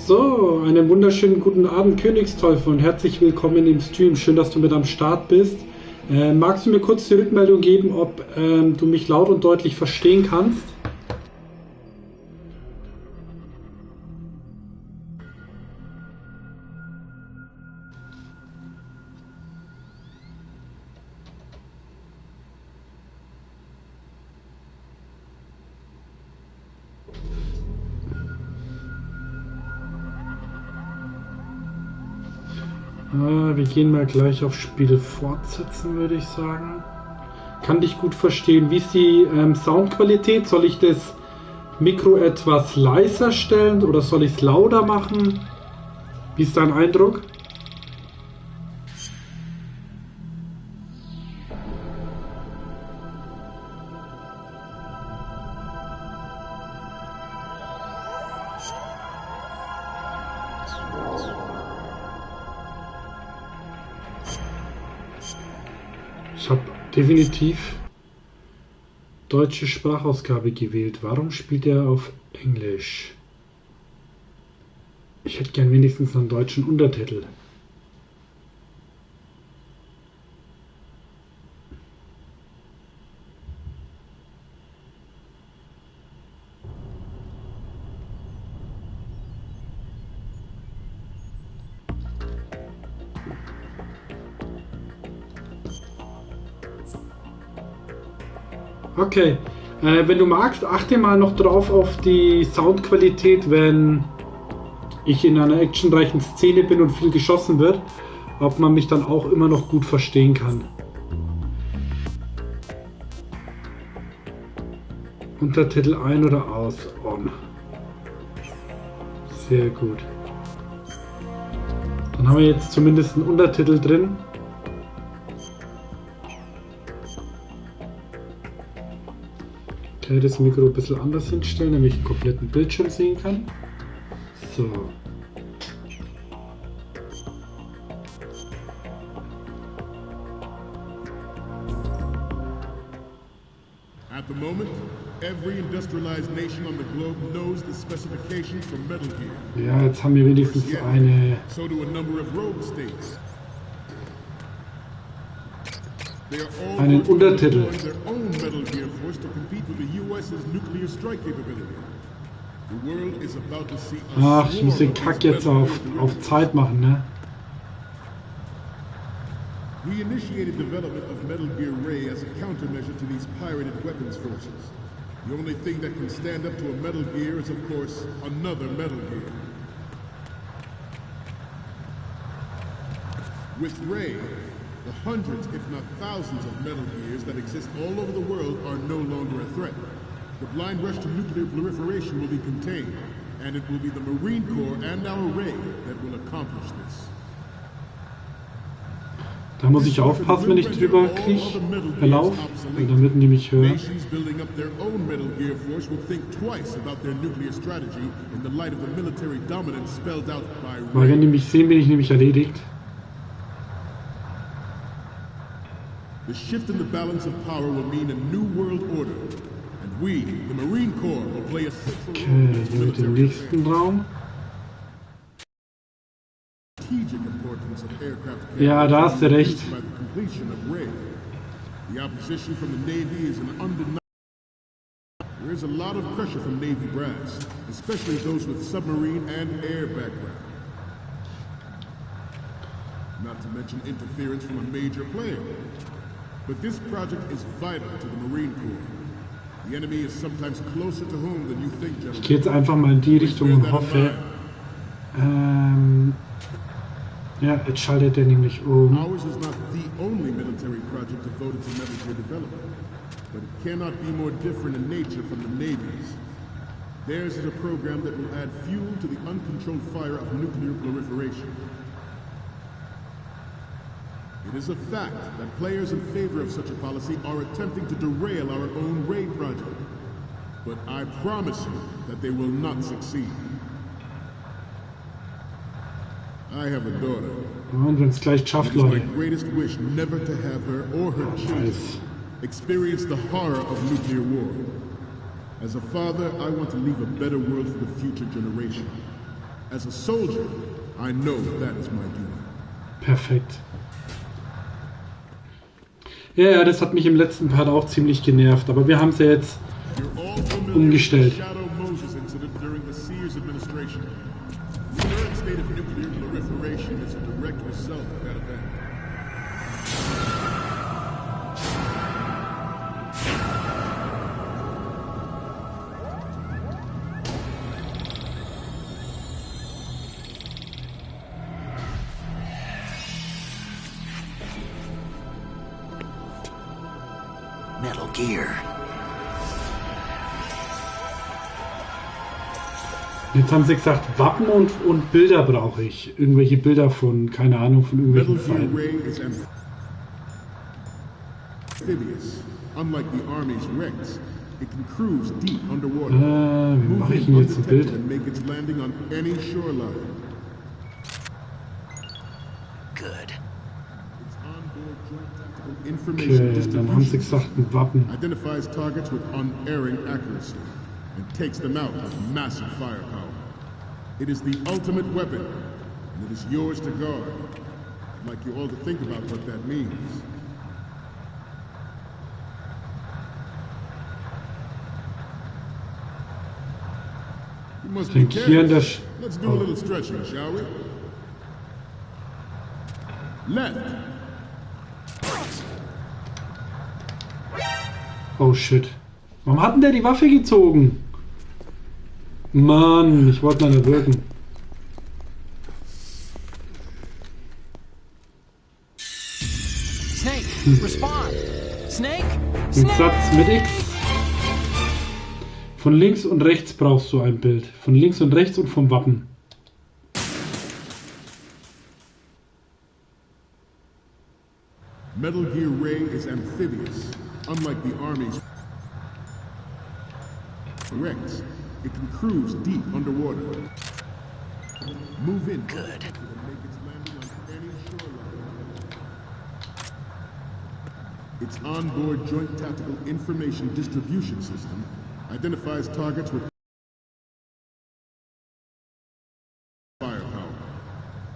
So, einen wunderschönen guten Abend, Königsteufel, und herzlich willkommen im Stream. Schön, dass du mit am Start bist. Magst du mir kurz die Rückmeldung geben, ob du mich laut und deutlich verstehen kannst? Wir gehen mal gleich auf Spiel fortsetzen, würde ich sagen. Kann dich gut verstehen. Wie ist die Soundqualität? Soll ich das Mikro etwas leiser stellen oder soll ich es lauter machen? Wie ist dein Eindruck? Ich habe definitiv deutsche Sprachausgabe gewählt. Warum spielt er auf Englisch? Ich hätte gern wenigstens einen deutschen Untertitel. Okay, wenn du magst, achte mal noch drauf auf die Soundqualität, wenn ich in einer actionreichen Szene bin und viel geschossen wird, ob man mich dann auch immer noch gut verstehen kann. Untertitel ein oder aus? On. Sehr gut. Dann haben wir jetzt zumindest einen Untertitel drin. Das Mikro ein bisschen anders hinstellen, damit ich einen kompletten Bildschirm sehen kann. So. At the moment, every industrialized nation on the globe knows the specifications for Metal Gear. Ja, jetzt haben wir wenigstens eine. So do a number of rogue states. Einen Untertitel. Ach, ich muss den Kack jetzt auf Zeit machen, ne? We initiated development of Metal Gear Ray as a countermeasure to these pirated weapons forces. The only thing that can stand up to a Metal Gear is, of course, another Metal Gear. With Ray, the hundreds, if not thousands, of Metal Gears that exist all over the world are no longer a threat. The blind rush to nuclear proliferation will be contained, and it will be the Marine Corps and our Ray that will accomplish this. Da muss ich aufpassen, wenn ich drüber laufe, weil dann würden die mich hören. Weil wenn die mich sehen, bin ich nämlich erledigt. The shift in the balance of power will mean a new world order, and we, the Marine Corps, will play a Okay, hier mit dem nächsten Raum. Ja, da hast du recht. The opposition from the Navy is an undeniable. There is a lot of pressure from Navy brass, especially those with submarine and air background. Not to mention interference from a major player. But this project is vital to the Marine Corps. The enemy is sometimes closer to home than you think, gentlemen. Ich gehe jetzt einfach mal in die Richtung und hoffe. Ja, jetzt schaltet er nämlich um. Ours is not the only military project devoted to Metal Gear development, but it cannot be more different in nature from the Navy's. Theirs is a program that will add fuel to the uncontrolled fire of nuclear proliferation. It is a fact that players in favor of such a policy are attempting to derail our own Ray project. But I promise you that they will not succeed. I have a daughter. Und wenn es gleich schafft, Leute. My greatest wish never to have her or her children experience the horror of nuclear war. As a father, I want to leave a better world for the future generation. As a soldier, I know that is my duty. Perfekt. Ja, ja, das hat mich im letzten Part auch ziemlich genervt, aber wir haben es ja jetzt umgestellt. Metal Gear. Jetzt haben sie gesagt, Wappen und Bilder brauche ich. Irgendwelche Bilder von, keine Ahnung, von irgendwelchen Zeiten. Wie mache ich denn jetzt ein Bild? Okay, dann haben sie gesagt, ein Wappen. Identifies targets with unerring accuracy and takes them out with massive firepower. It is the ultimate weapon, and it is yours to guard. I'd like you all to think about what that means. You must be careful. Let's do a little stretching, shall we? Left. Oh shit. Warum hat denn der die Waffe gezogen? Mann, ich wollte mal erwürgen. Snake, respond. Snake, Ein Satz mit X. Von links und rechts brauchst du ein Bild. Von links und rechts und vom Wappen. Metal Gear Ray is amphibious. Unlike the Army's Rex, it can cruise deep underwater. Move in. Good. Make its landing on any shoreline. Its onboard joint tactical information distribution system identifies targets with firepower.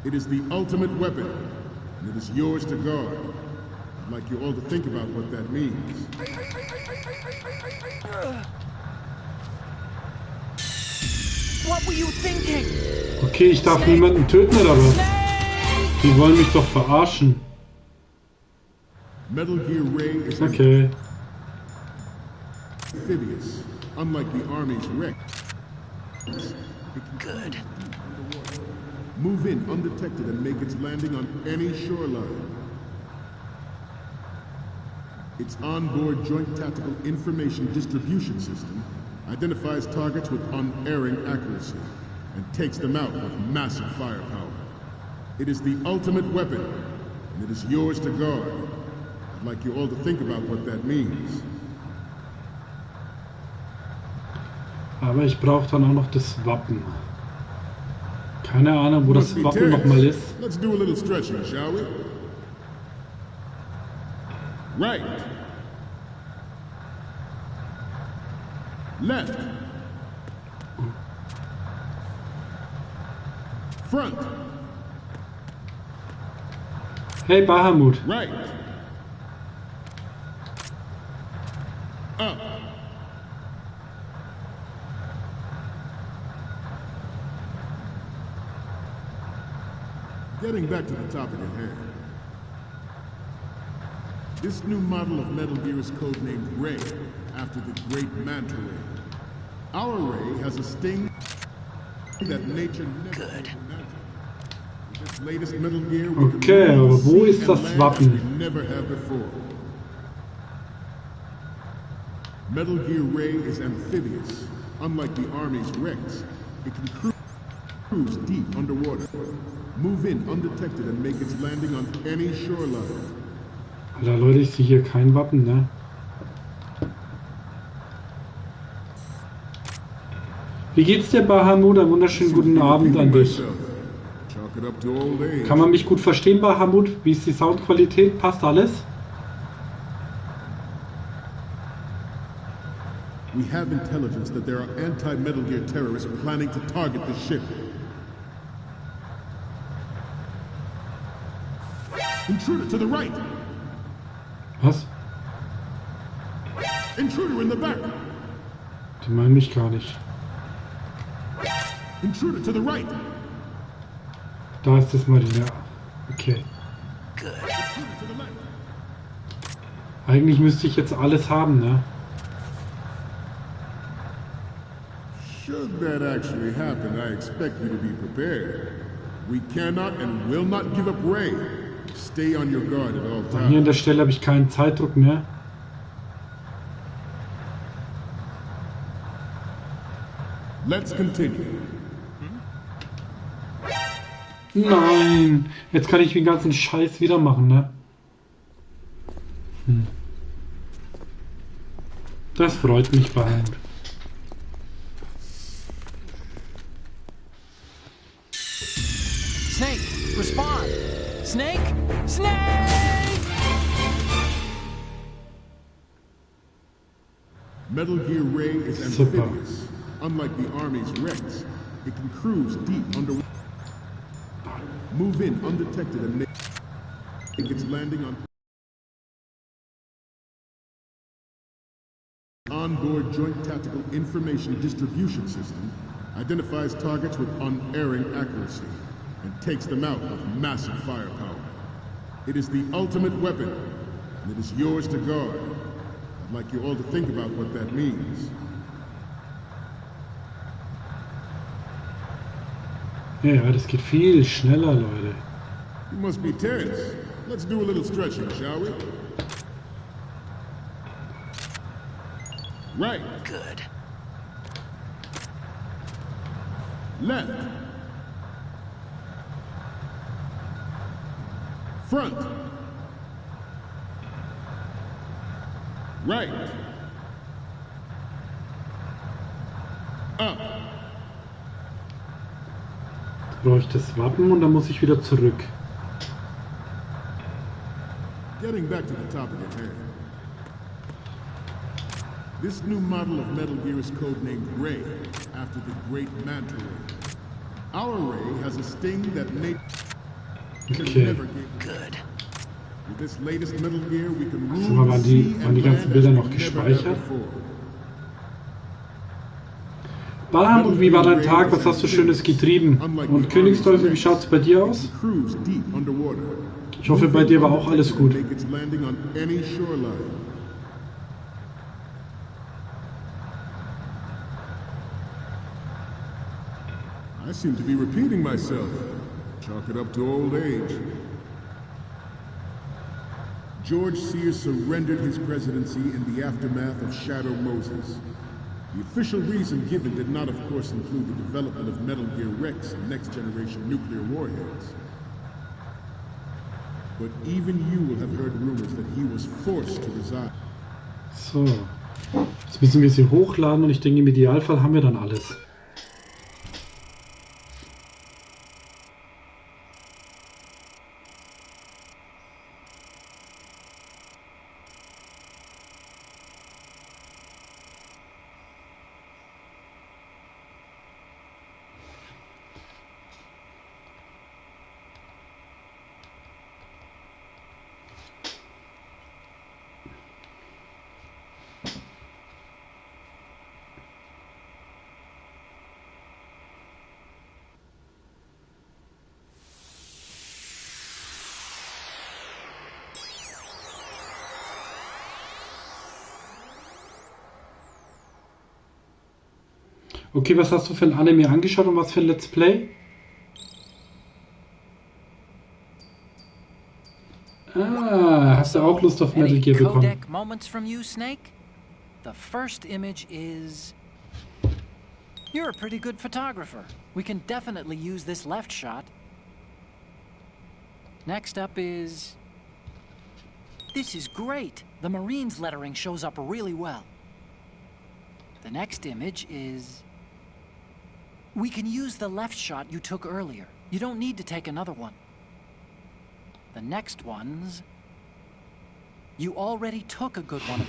It is the ultimate weapon, and it is yours to guard. I'd like you all to think about what that means. What were you thinking? Okay, ich darf niemanden töten oder was? Die wollen mich doch verarschen. Metal Gear Ray is Okay. amphibious, unlike the Army's Rex. Good. Move in undetected and make its landing on any shoreline. Its onboard joint tactical information distribution system identifies targets with unerring accuracy and takes them out with massive firepower. It is the ultimate weapon, and it is yours to guard. I'd like you all to think about what that means. Aber ich brauche dann auch noch das Wappen. Keine Ahnung, wo das Wappen nochmal ist. Let's do a little stretching, shall we? Right. Left. Front. Hey Bahamut. Right. Up. Getting back to the topic at hand. This new model of Metal Gear is codenamed Ray, after the great Manta Ray. Our Ray has a sting that nature never imagined. With this latest Metal Gear, we can Okay, aber move, wo see, ist and das land Wappen? as we never have before. Metal Gear Ray is amphibious. Unlike the Army's Rex, it can cruise deep underwater. Move in undetected and make its landing on any shoreline. Alter Leute, ich sehe hier kein Wappen, ne? Wie geht's dir, Bahamut? Einen wunderschönen guten Abend an dich. Kann man mich gut verstehen, Bahamut? Wie ist die Soundqualität? Passt alles? We have intelligence that there are anti-Metal Gear terrorists planning to target the ship. Intruder to the right. Was? Intruder in the back. Die meinen mich gar nicht. Intruder to the right. Da ist das Marine. Okay. Good. Intruder to the left. Eigentlich müsste ich jetzt alles haben, ne? Should that actually happen, I expect you to be prepared. We cannot and will not give up Ray. Stay on your guard at all Und hier an der times. Stelle habe ich keinen Zeitdruck mehr. Let's continue. Nein! Jetzt kann ich den ganzen Scheiß wieder machen, ne? Das freut mich bald. Snake, respond! Snake! Snake! Metal Gear Ray is Super. amphibious. Unlike the Army's Rex, it can cruise deep underwater. Move in undetected and make its landing on onboard Joint Tactical Information Distribution System identifies targets with unerring accuracy and takes them out with massive firepower. It is the ultimate weapon, and it is yours to guard. I'd like you all to think about what that means. Ja, das geht viel schneller, Leute. You must be tense. Let's do a little stretching, shall we? Right, Good. left, front, right, up. Brauche ich das Wappen und dann muss ich wieder zurück. Getting back to the topic at hand. This new model of Metal Gear is codenamed Ray, after the great Manta Ray. Our Ray has a sting that nature Okay. never gave. Good. With this latest Metal Gear, we can Sag mal, rule the waren sea die and ganzen land Bilder as noch we never have gespeichert? before. Bam, und wie war dein Tag? Was hast du Schönes getrieben? Und Königsteufel, wie schaut's bei dir aus? Cruise deep underwater. Ich hoffe, bei dir war auch alles gut. Make its landing on any shoreline. I seem to be repeating myself. Chalk it up to old age. George Sears surrendered his presidency in the aftermath of Shadow Moses. The official reason given did not, of course, include the development of Metal Gear Rex and next-generation nuclear warheads. But even you will have heard rumors that he was forced to resign. So. Jetzt müssen wir sie hochladen und ich denke, im Idealfall haben wir dann alles. Okay, was hast du für ein Anime angeschaut und was für ein Let's Play? Ah, hast du auch Lust auf Metal Any Gear bekommen? codec moments from you, Snake? The first image is... You're a pretty good photographer. We can definitely use this left shot. Next up is... This is great. The Marines lettering shows up really well. The next image is... We can use the left shot you took earlier. You don't need to take another one. The next one's... You already took a good one.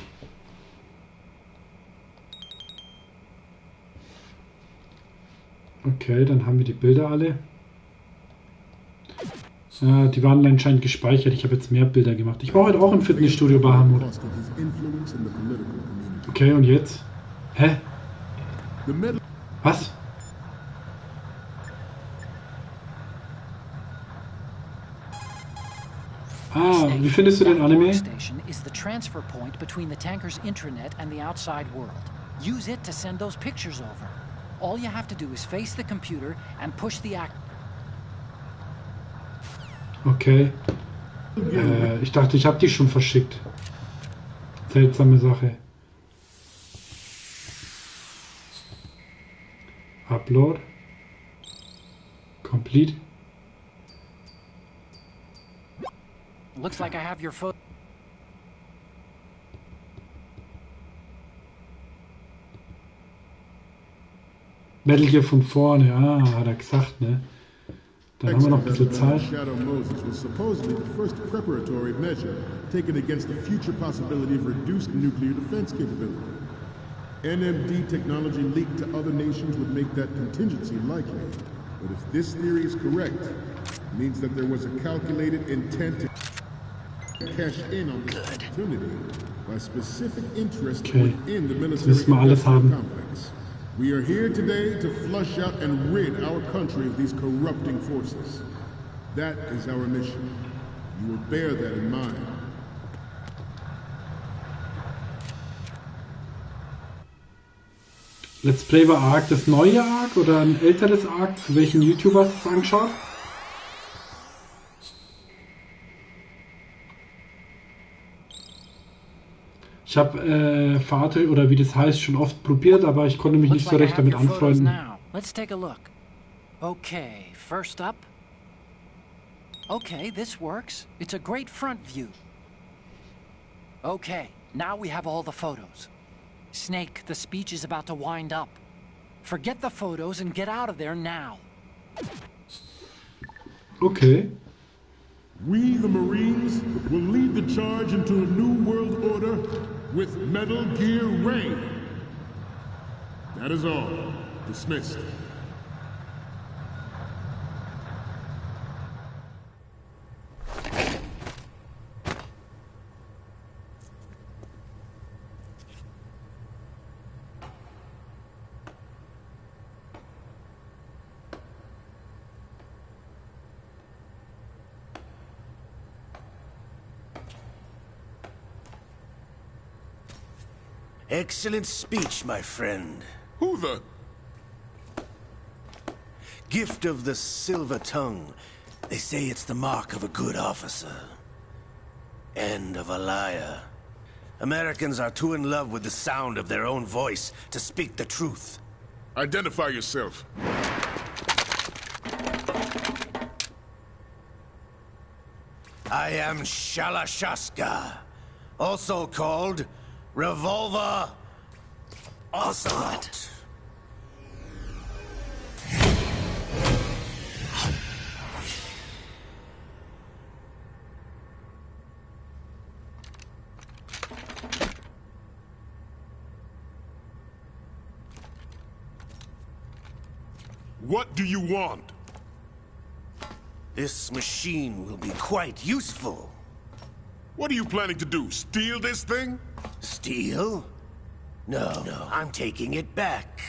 Okay, dann haben wir die Bilder alle. Die waren anscheinend gespeichert. Ich habe jetzt mehr Bilder gemacht. Ich war heute auch im Fitnessstudio Bahamut. Okay, und jetzt? Hä? Was? Ah, wie findest du den Anime? Station is the transfer point between the tanker's intranet and the outside world. Use it to send those pictures over. All you have to do is face the computer and push the act. Okay. Ich dachte, ich habe die schon verschickt. Seltsame Sache. Upload. Complete. Looks like I have your photo. Metal Gear von vorne, hat er gesagt, ne? Dann haben wir noch ein bisschen Zeit. Shadow Moses was supposedly the first preparatory measure taken against the future possibility of reduced nuclear defense capability. NMD technology leaked to other nations would make that contingency likely. But if this theory is correct, it means that there was a calculated intent to cash in on this opportunity by specific interest within the military complex. We are here today to flush out and rid our country of these corrupting forces. That is our mission. You will bear that in mind. Let's Play war Arc das neue Arc oder ein älteres Arc? Für welchen YouTuber hast du es angeschaut? Ich habe Vater oder wie das heißt schon oft probiert, aber ich konnte mich nicht so recht damit anfreunden. Let's take a look. Okay, first up. Okay, this works. It's a great front view. Okay, now we have all the photos. Snake, the speech is about to wind up. Forget the photos and get out of there now. Okay. We, the Marines, will lead the charge into a new world order with Metal Gear Rain. That is all. Dismissed. Excellent speech, my friend. Who the? Gift of the silver tongue. They say it's the mark of a good officer. And of a liar. Americans are too in love with the sound of their own voice to speak the truth. Identify yourself. I am Shalashaska, also called Revolver Ocelot. What do you want? This machine will be quite useful. What are you planning to do? Steal this thing? Steal? No, I'm taking it back.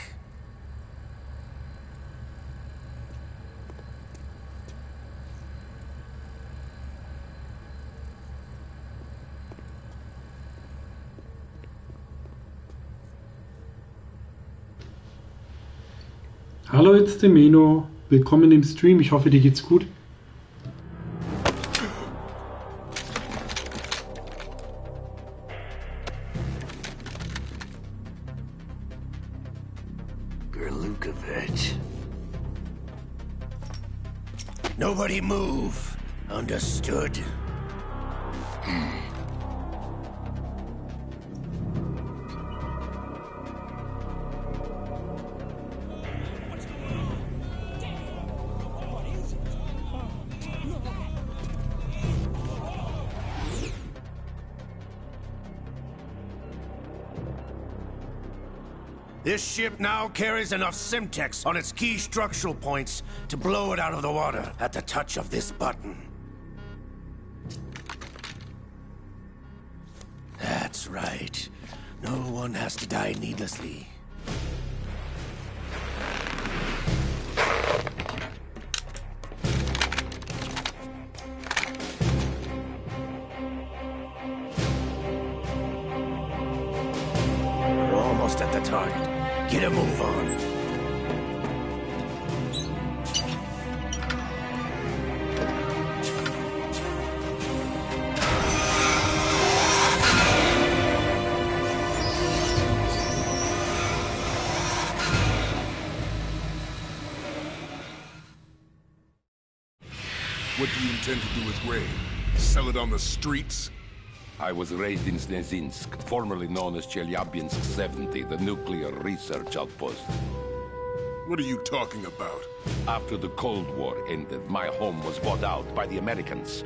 Hallo, it's Demeno. Willkommen im Stream. Ich hoffe, dir geht's gut. Nobody move. Understood? This ship now carries enough Simtex on its key structural points to blow it out of the water at the touch of this button. No one has to die needlessly. We're almost at the target. Get a move on. What do you intend to do with Ray? Sell it on the streets? I was raised in Snezinsk, formerly known as Chelyabinsk 70, the nuclear research outpost. What are you talking about? After the Cold War ended, my home was bought out by the Americans.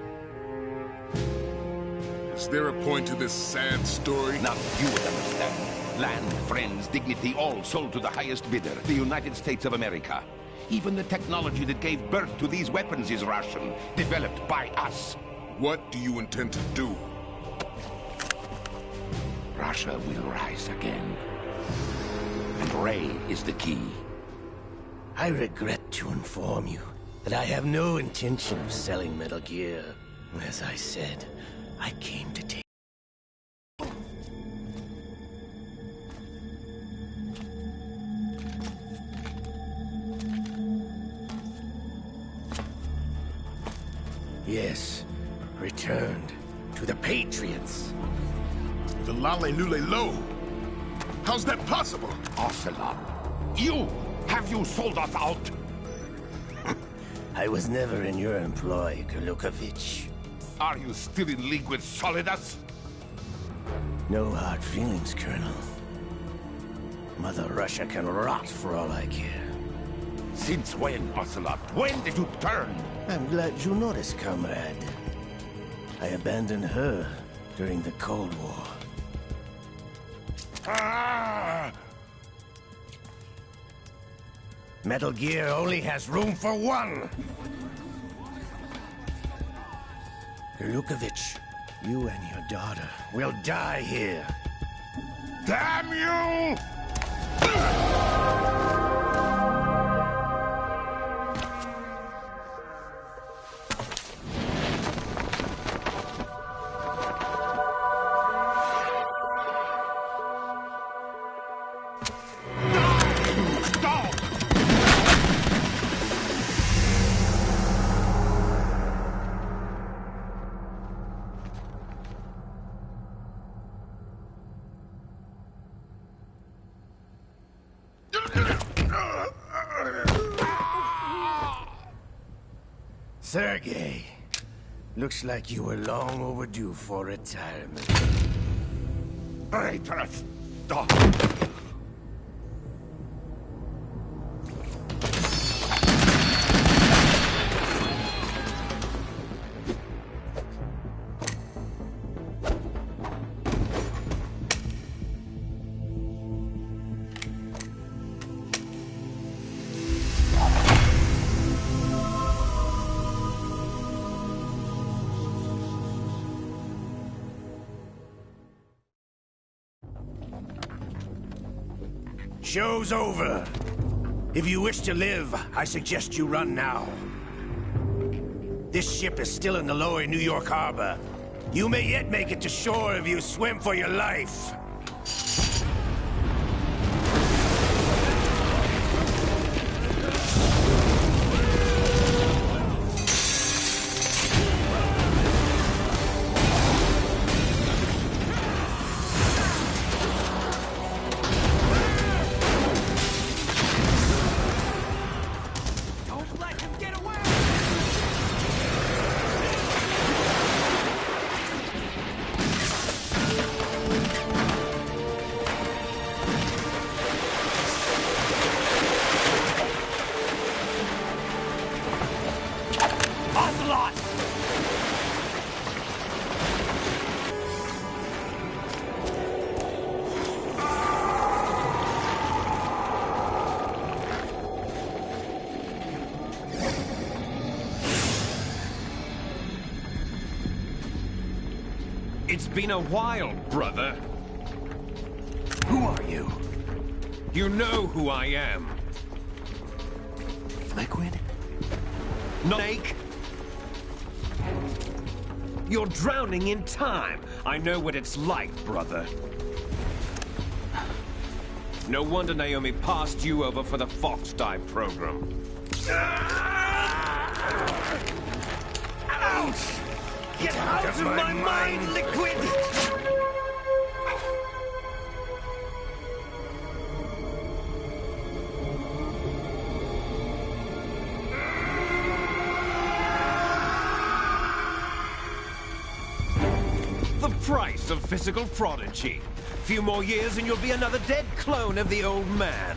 Is there a point to this sad story? Now you would understand. Land, friends, dignity, all sold to the highest bidder, the United States of America. Even the technology that gave birth to these weapons is Russian, developed by us. What do you intend to do? Russia will rise again. And Ray is the key. I regret to inform you that I have no intention of selling Metal Gear. As I said, I came to take... Yes, returned to the Patriots. The Lale Lule Lo? How's that possible? Ocelot, you! Have you sold us out? I was never in your employ, Golukovich. Are you still in league with Solidus? No hard feelings, Colonel. Mother Russia can rot for all I care. Since when, Ocelot? When did you turn? I'm glad you noticed, comrade. I abandoned her during the Cold War. Ah! Metal Gear only has room for one! Golukovich, you and your daughter will die here. Damn you! Sergei, looks like you were long overdue for retirement. Traitorous dog! Show's over. If you wish to live, I suggest you run now. This ship is still in the lower New York harbor. You may yet make it to shore if you swim for your life. It's been a while, brother. You know who I am. Liquid? Snake! You're drowning in time. I know what it's like, brother. No wonder Naomi passed you over for the Fox Dive program. Ouch! Get out of my mind, Liquid! The price of physical prodigy. Few more years and you'll be another dead clone of the old man.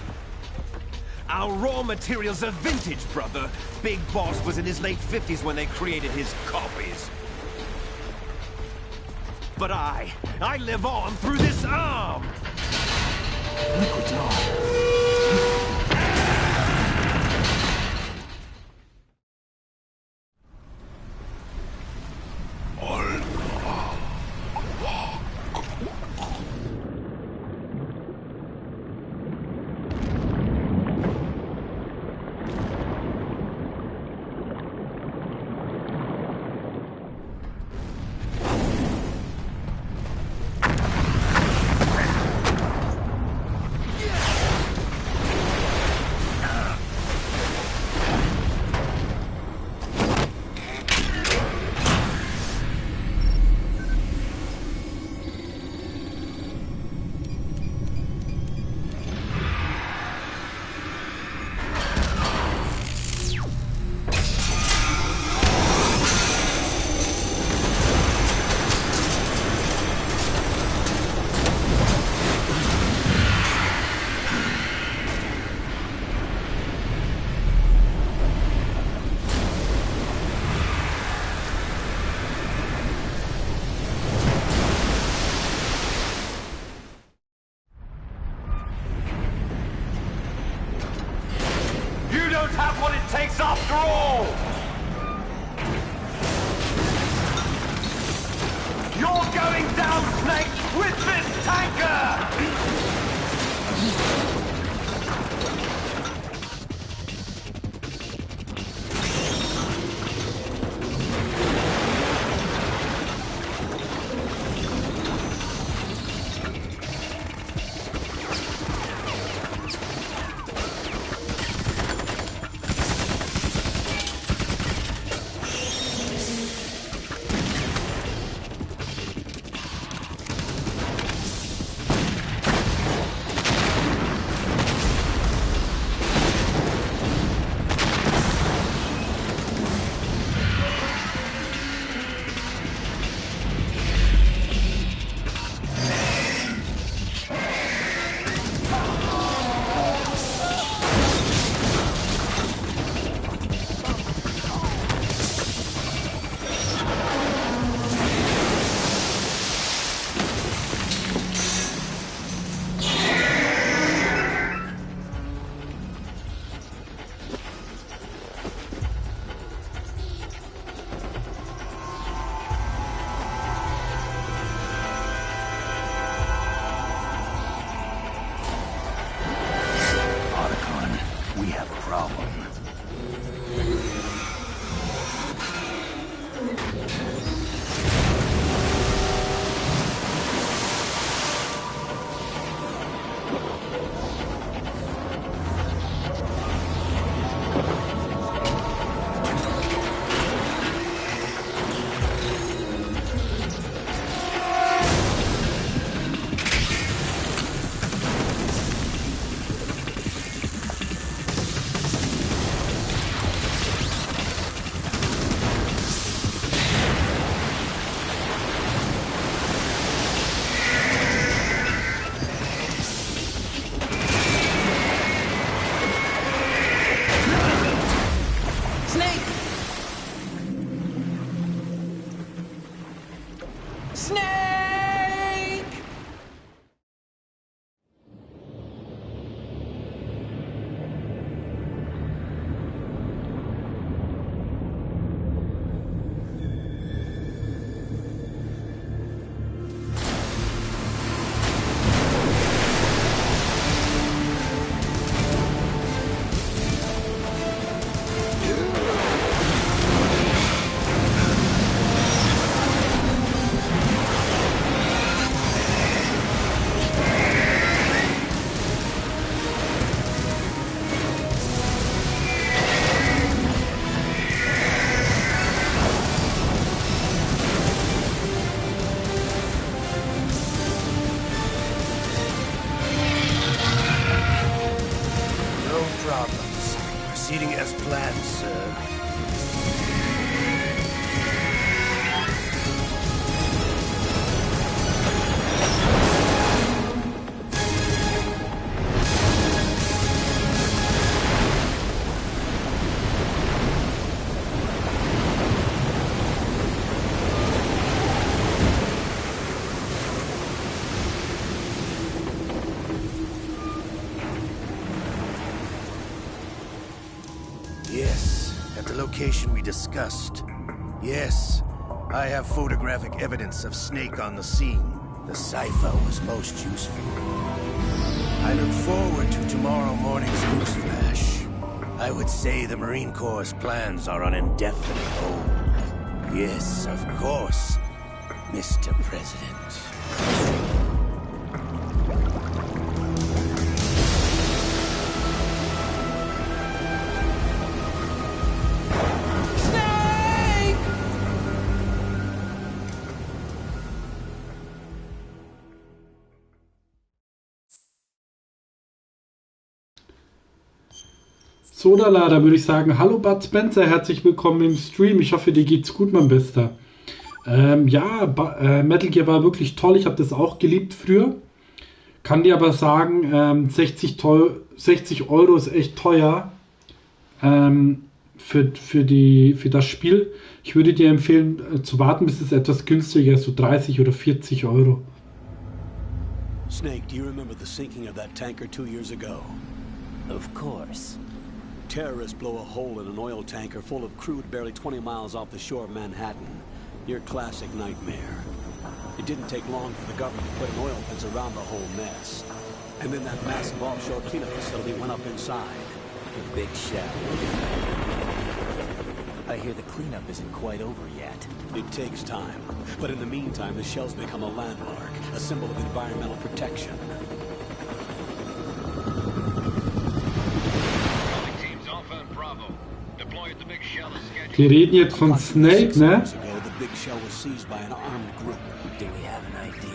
Our raw materials are vintage, brother. Big Boss was in his late 50s when they created his copies. But I live on through this arm! Liquid's on. Have what it takes after all! You're going down, Snake, with this tanker! Proceeding as planned, sir. Yes, at the location we discussed. Yes, I have photographic evidence of Snake on the scene. The cipher was most useful. I look forward to tomorrow morning's news flash. I would say the Marine Corps' plans are on indefinite hold. Yes, of course, Mr. President. So, da würde ich sagen, hallo Bud Spencer, herzlich willkommen im Stream. Ich hoffe, dir geht's gut, mein Bester. Metal Gear war wirklich toll, ich habe das auch geliebt früher. Kann dir aber sagen, 60 Euro ist echt teuer für das Spiel. Ich würde dir empfehlen, zu warten, bis es etwas günstiger ist, so 30 oder 40 Euro. Snake, do you remember the sinking of that tanker 2 years ago? Of course. Terrorists blow a hole in an oil tanker full of crude barely 20 miles off the shore of Manhattan. Your classic nightmare. It didn't take long for the government to put an oil fence around the whole mess. And then that massive offshore cleanup facility went up inside. The big shell. I hear the cleanup isn't quite over yet. It takes time. But in the meantime, the shell's become a landmark, a symbol of environmental protection. Wir reden jetzt von Snake, ne? The big shell was seized by an armed group. Do we have an ID?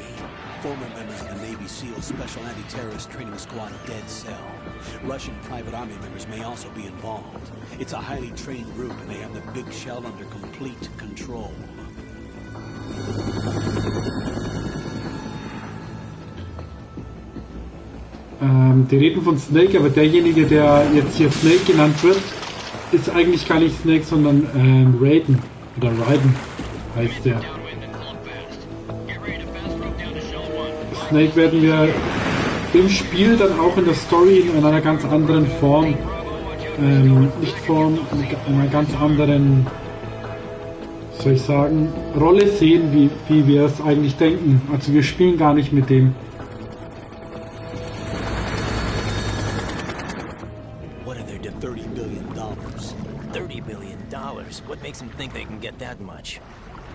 Former members of the Navy SEAL Special Anti-Terrorist Training Squad Dead Cell. Russian private army members may also be involved. It's a highly trained group and they have the big shell under complete control. Die reden von Snake, aber derjenige, der jetzt hier Snake genannt wird, ist eigentlich gar nicht Snake, sondern Raiden oder Raiden heißt der. Snake werden wir im Spiel dann auch in der Story in einer ganz anderen Form, nicht Form, in einer ganz anderen, soll ich sagen, Rolle sehen, wie wir es eigentlich denken. Also wir spielen gar nicht mit dem. $30 billion. $30 billion? What makes them think they can get that much?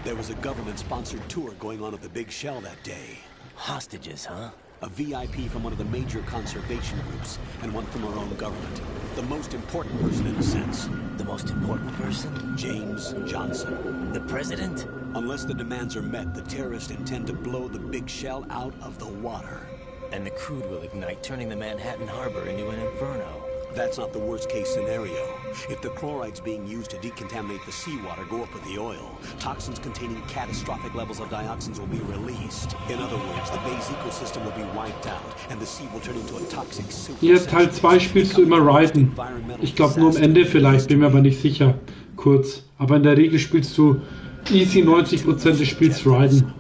There was a government-sponsored tour going on at the Big Shell that day. Hostages, huh? A VIP from one of the major conservation groups, and one from our own government. The most important person in a sense. The most important person? James Johnson. The president? Unless the demands are met, the terrorists intend to blow the Big Shell out of the water. And the crude will ignite, turning the Manhattan Harbor into an inferno. That's not the worst-case scenario. If the chlorides being used to decontaminate the seawater go up with the oil, toxins containing catastrophic levels of dioxins will be released. In other words, the bay's ecosystem will be wiped out, and the sea will turn into a toxic soup. Hier Teil 2 spielst du immer Raiden. Ich glaube nur am Ende vielleicht, bin mir aber nicht sicher. Kurz. Aber in der Regel spielst du easy 90% des Spiels Raiden.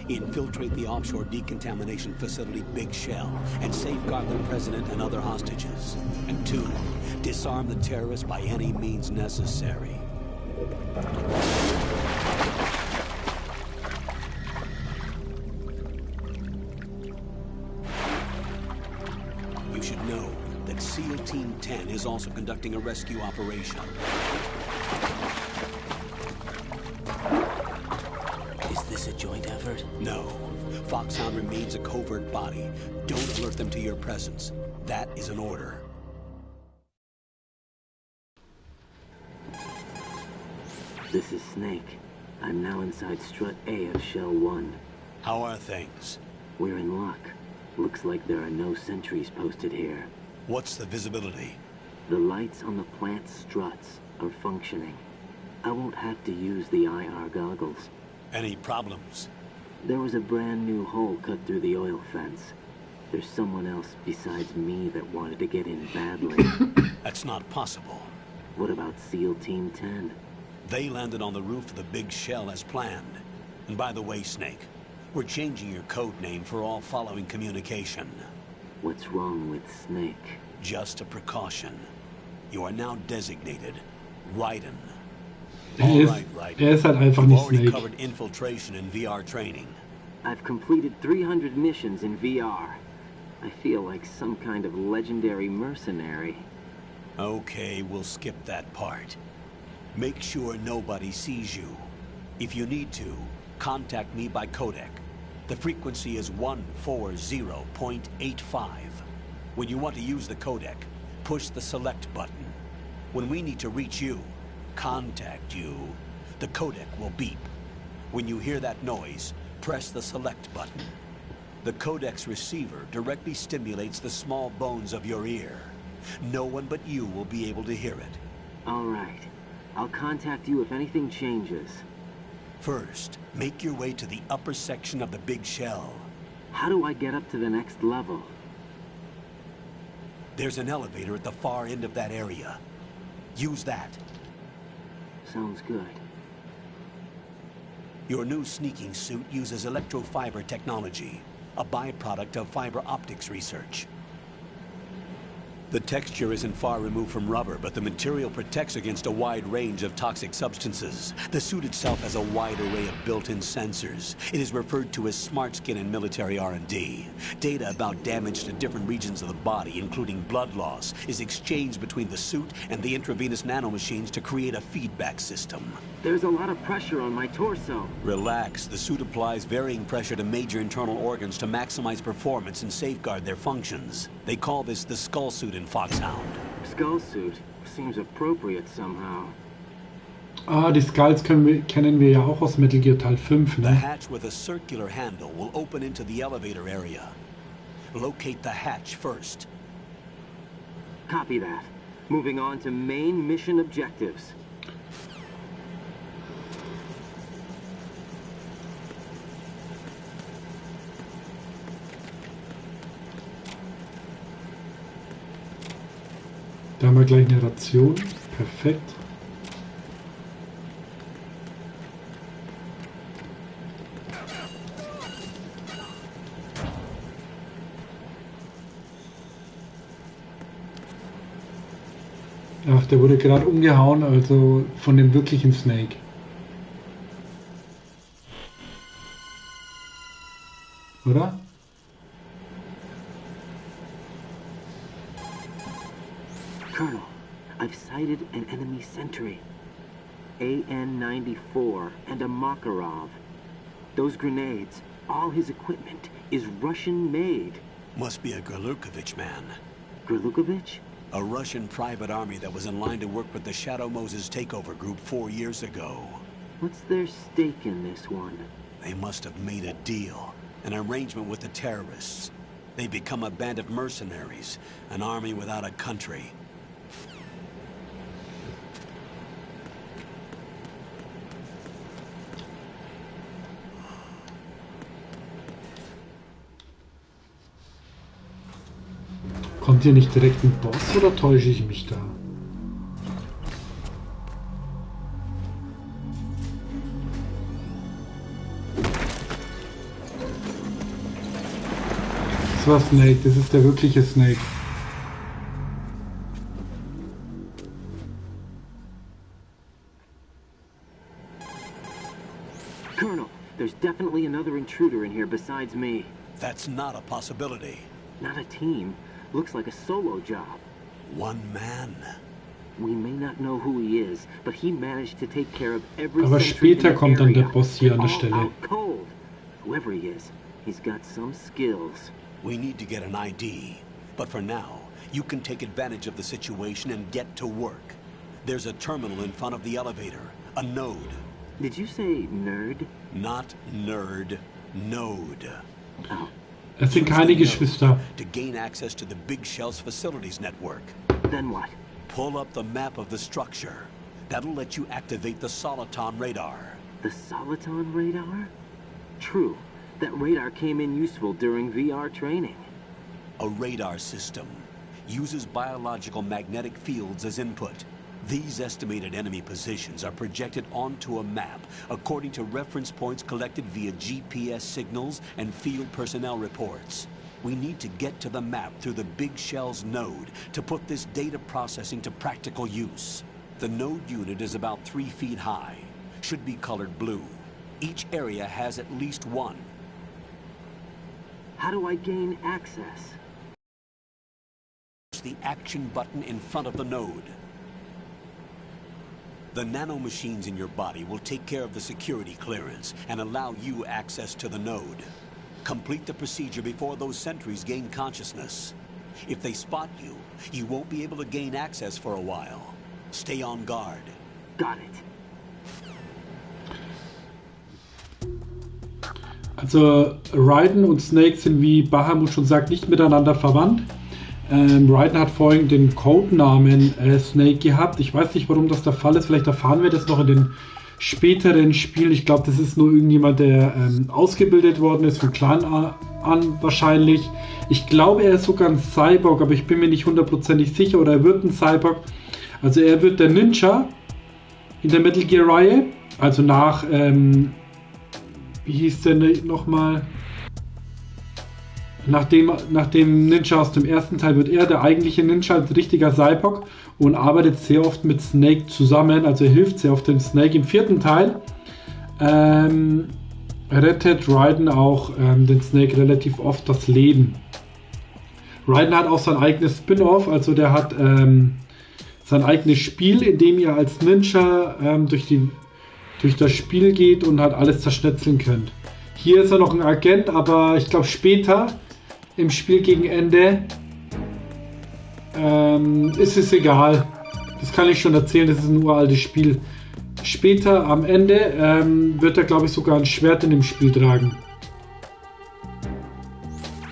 Infiltrate the offshore decontamination facility Big Shell and safeguard the president and other hostages. And 2, disarm the terrorists by any means necessary. You should know that SEAL Team 10 is also conducting a rescue operation. Is this a joint effort? No. Foxhound remains a covert body. Don't alert them to your presence. That is an order. This is Snake. I'm now inside Strut A of Shell 1. How are things? We're in luck. Looks like there are no sentries posted here. What's the visibility? The lights on the plant struts are functioning. I won't have to use the IR goggles. Any problems? There was a brand new hole cut through the oil fence. There's someone else besides me that wanted to get in badly. That's not possible. What about SEAL Team 10? They landed on the roof of the big shell as planned. And by the way, Snake, we're changing your code name for all following communication. What's wrong with Snake? Just a precaution. You are now designated Raiden. Ist halt einfach nicht already Snake. covered infiltration and VR training. I've completed 300 missions in VR. I feel like some kind of legendary mercenary. Okay, we'll skip that part. Make sure nobody sees you. If you need to, contact me by codec. The frequency is 140.85. When you want to use the codec, push the select button. When we need to reach you, contact you, the codec will beep. When you hear that noise, press the select button. The codec's receiver directly stimulates the small bones of your ear. No one but you will be able to hear it. All right. I'll contact you if anything changes. First, make your way to the upper section of the big shell. How do I get up to the next level? There's an elevator at the far end of that area. Use that. Sounds good. Your new sneaking suit uses electrofiber technology, a byproduct of fiber optics research. The texture isn't far removed from rubber, but the material protects against a wide range of toxic substances. The suit itself has a wide array of built-in sensors. It is referred to as smart skin in military R&D. Data about damage to different regions of the body, including blood loss, is exchanged between the suit and the intravenous nanomachines to create a feedback system. There's a lot of pressure on my torso. Relax. The suit applies varying pressure to major internal organs to maximize performance and safeguard their functions. They call this the skull suit in Foxhound. Skull suit seems appropriate somehow. Ah, die Skulls kennen wir ja auch aus Metal Gear Teil 5, The ne? hatch with a circular handle will open into the elevator area. Locate the hatch first. Copy that. Moving on to main mission objectives. Da haben wir gleich eine Ration. Perfekt. Ach, der wurde gerade umgehauen, also von dem wirklichen Snake. Oder? Colonel, I've sighted an enemy sentry. AN-94 and a Makarov. Those grenades, all his equipment, is Russian-made. Must be a Gerlukovich man. Gerlukovich? A Russian private army that was in line to work with the Shadow Moses takeover group 4 years ago. What's their stake in this one? They must have made a deal, an arrangement with the terrorists. They become a band of mercenaries, an army without a country. Kommt hier nicht direkt ein Boss oder täusche ich mich da? Das war Snake, das ist der wirkliche Snake. Colonel, there's definitely another intruder in here besides me. That's not a possibility. Not a team. Looks like a solo job. One man. We may not know who he is, but he managed to take care of every Aber sentry in später the kommt dann der area. Boss hier an der All Stelle. out cold. Whoever he is, he's got some skills. We need to get an ID. But for now, you can take advantage of the situation and get to work. There's a terminal in front of the elevator. A node. Did you say nerd? Not nerd. Node. Oh, Es sind keine Geschwister. To gain access to the Big Shell's facilities network. then what? Pull up the map of the structure. That'll let you activate the Soliton radar. The Soliton radar? True. That radar came in useful during VR training. A radar system uses biological magnetic fields as input. These estimated enemy positions are projected onto a map according to reference points collected via GPS signals and field personnel reports. We need to get to the map through the Big Shell's node to put this data processing to practical use. The node unit is about 3 feet high, should be colored blue. Each area has at least one. How do I gain access? Push the action button in front of the node. The nanomachines in your body will take care of the security clearance and allow you access to the node. Complete the procedure before those sentries gain consciousness. If they spot you, you won't be able to gain access for a while. Stay on guard. Got it. Also Raiden und Snake sind, wie Bahamut schon sagt, nicht miteinander verwandt. Raiden hat vorhin den Codenamen Snake gehabt. Ich weiß nicht, warum das der Fall ist. Vielleicht erfahren wir das noch in den späteren Spielen. Ich glaube, das ist nur irgendjemand, der ausgebildet worden ist, von klein an wahrscheinlich. Ich glaube, er ist sogar ein Cyborg, aber ich bin mir nicht hundertprozentig sicher. Oder er wird ein Cyborg. Also er wird der Ninja in der Metal Gear Reihe. Also nach, wie hieß der nochmal? Nach dem Ninja aus dem ersten Teil wird er der eigentliche Ninja als richtiger Cyborg und arbeitet sehr oft mit Snake zusammen, also er hilft sehr oft dem Snake. Im vierten Teil rettet Raiden auch den Snake relativ oft das Leben. Raiden hat auch sein eigenes Spin-off, also der hat sein eigenes Spiel, in dem ihr als Ninja durch das Spiel geht und halt alles zerschnetzeln könnt. Hier ist er noch ein Agent, aber ich glaube später im Spiel gegen Ende ist es egal. Das kann ich schon erzählen, das ist ein uraltes Spiel. Später am Ende wird er, glaube ich, sogar ein Schwert in dem Spiel tragen.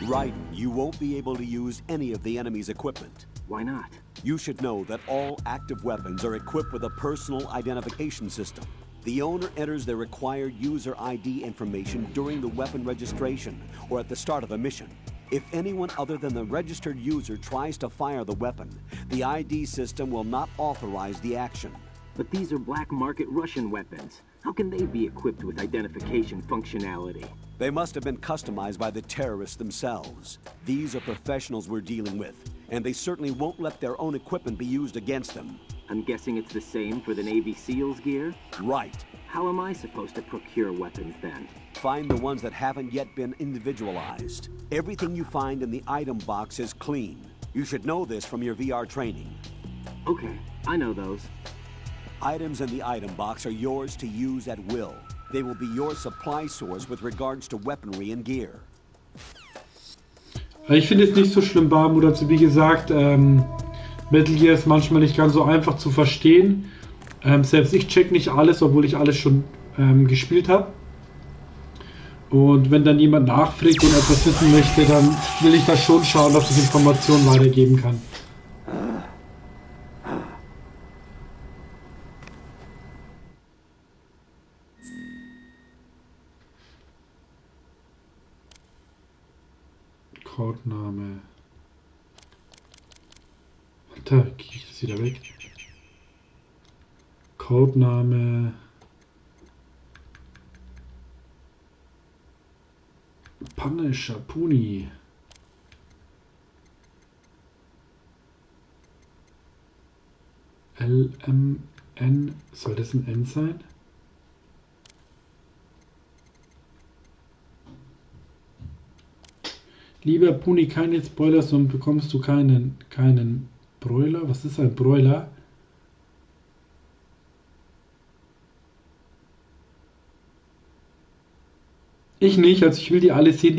Raiden, you won't be able to use any of the enemy's equipment. Why not? You should know that all active weapons are equipped with a personal identification system. The owner enters their required user ID information during the weapon registration or at the start of a mission. If anyone other than the registered user tries to fire the weapon, the ID system will not authorize the action. But these are black market Russian weapons. How can they be equipped with identification functionality? They must have been customized by the terrorists themselves. These are professionals we're dealing with, and they certainly won't let their own equipment be used against them. I'm guessing it's the same for the Navy SEALs gear? Right. How am I supposed to procure weapons then? Find the ones that haven't yet been individualized. Everything you find in the item box is clean. You should know this from your VR training. Okay, I know those. Items in the item box are yours to use at will. They will be your supply source with regards to weaponry and gear. Ich finde es nicht so schlimm, Barmut. Also wie gesagt, Metal Gear ist manchmal nicht ganz so einfach zu verstehen. Selbst ich check nicht alles, obwohl ich alles schon gespielt habe. Und wenn dann jemand nachfragt und etwas wissen möchte, dann will ich da schon schauen, dass ich Informationen weitergeben kann. Codename. Da gehe ich das wieder weg. Codename. Punisher, Puni. LMN. Soll das ein N sein? Lieber Puni, keine Spoilers, sonst bekommst du keinen Broiler. Was ist ein Broiler? Ich nicht, also ich will die alle sehen,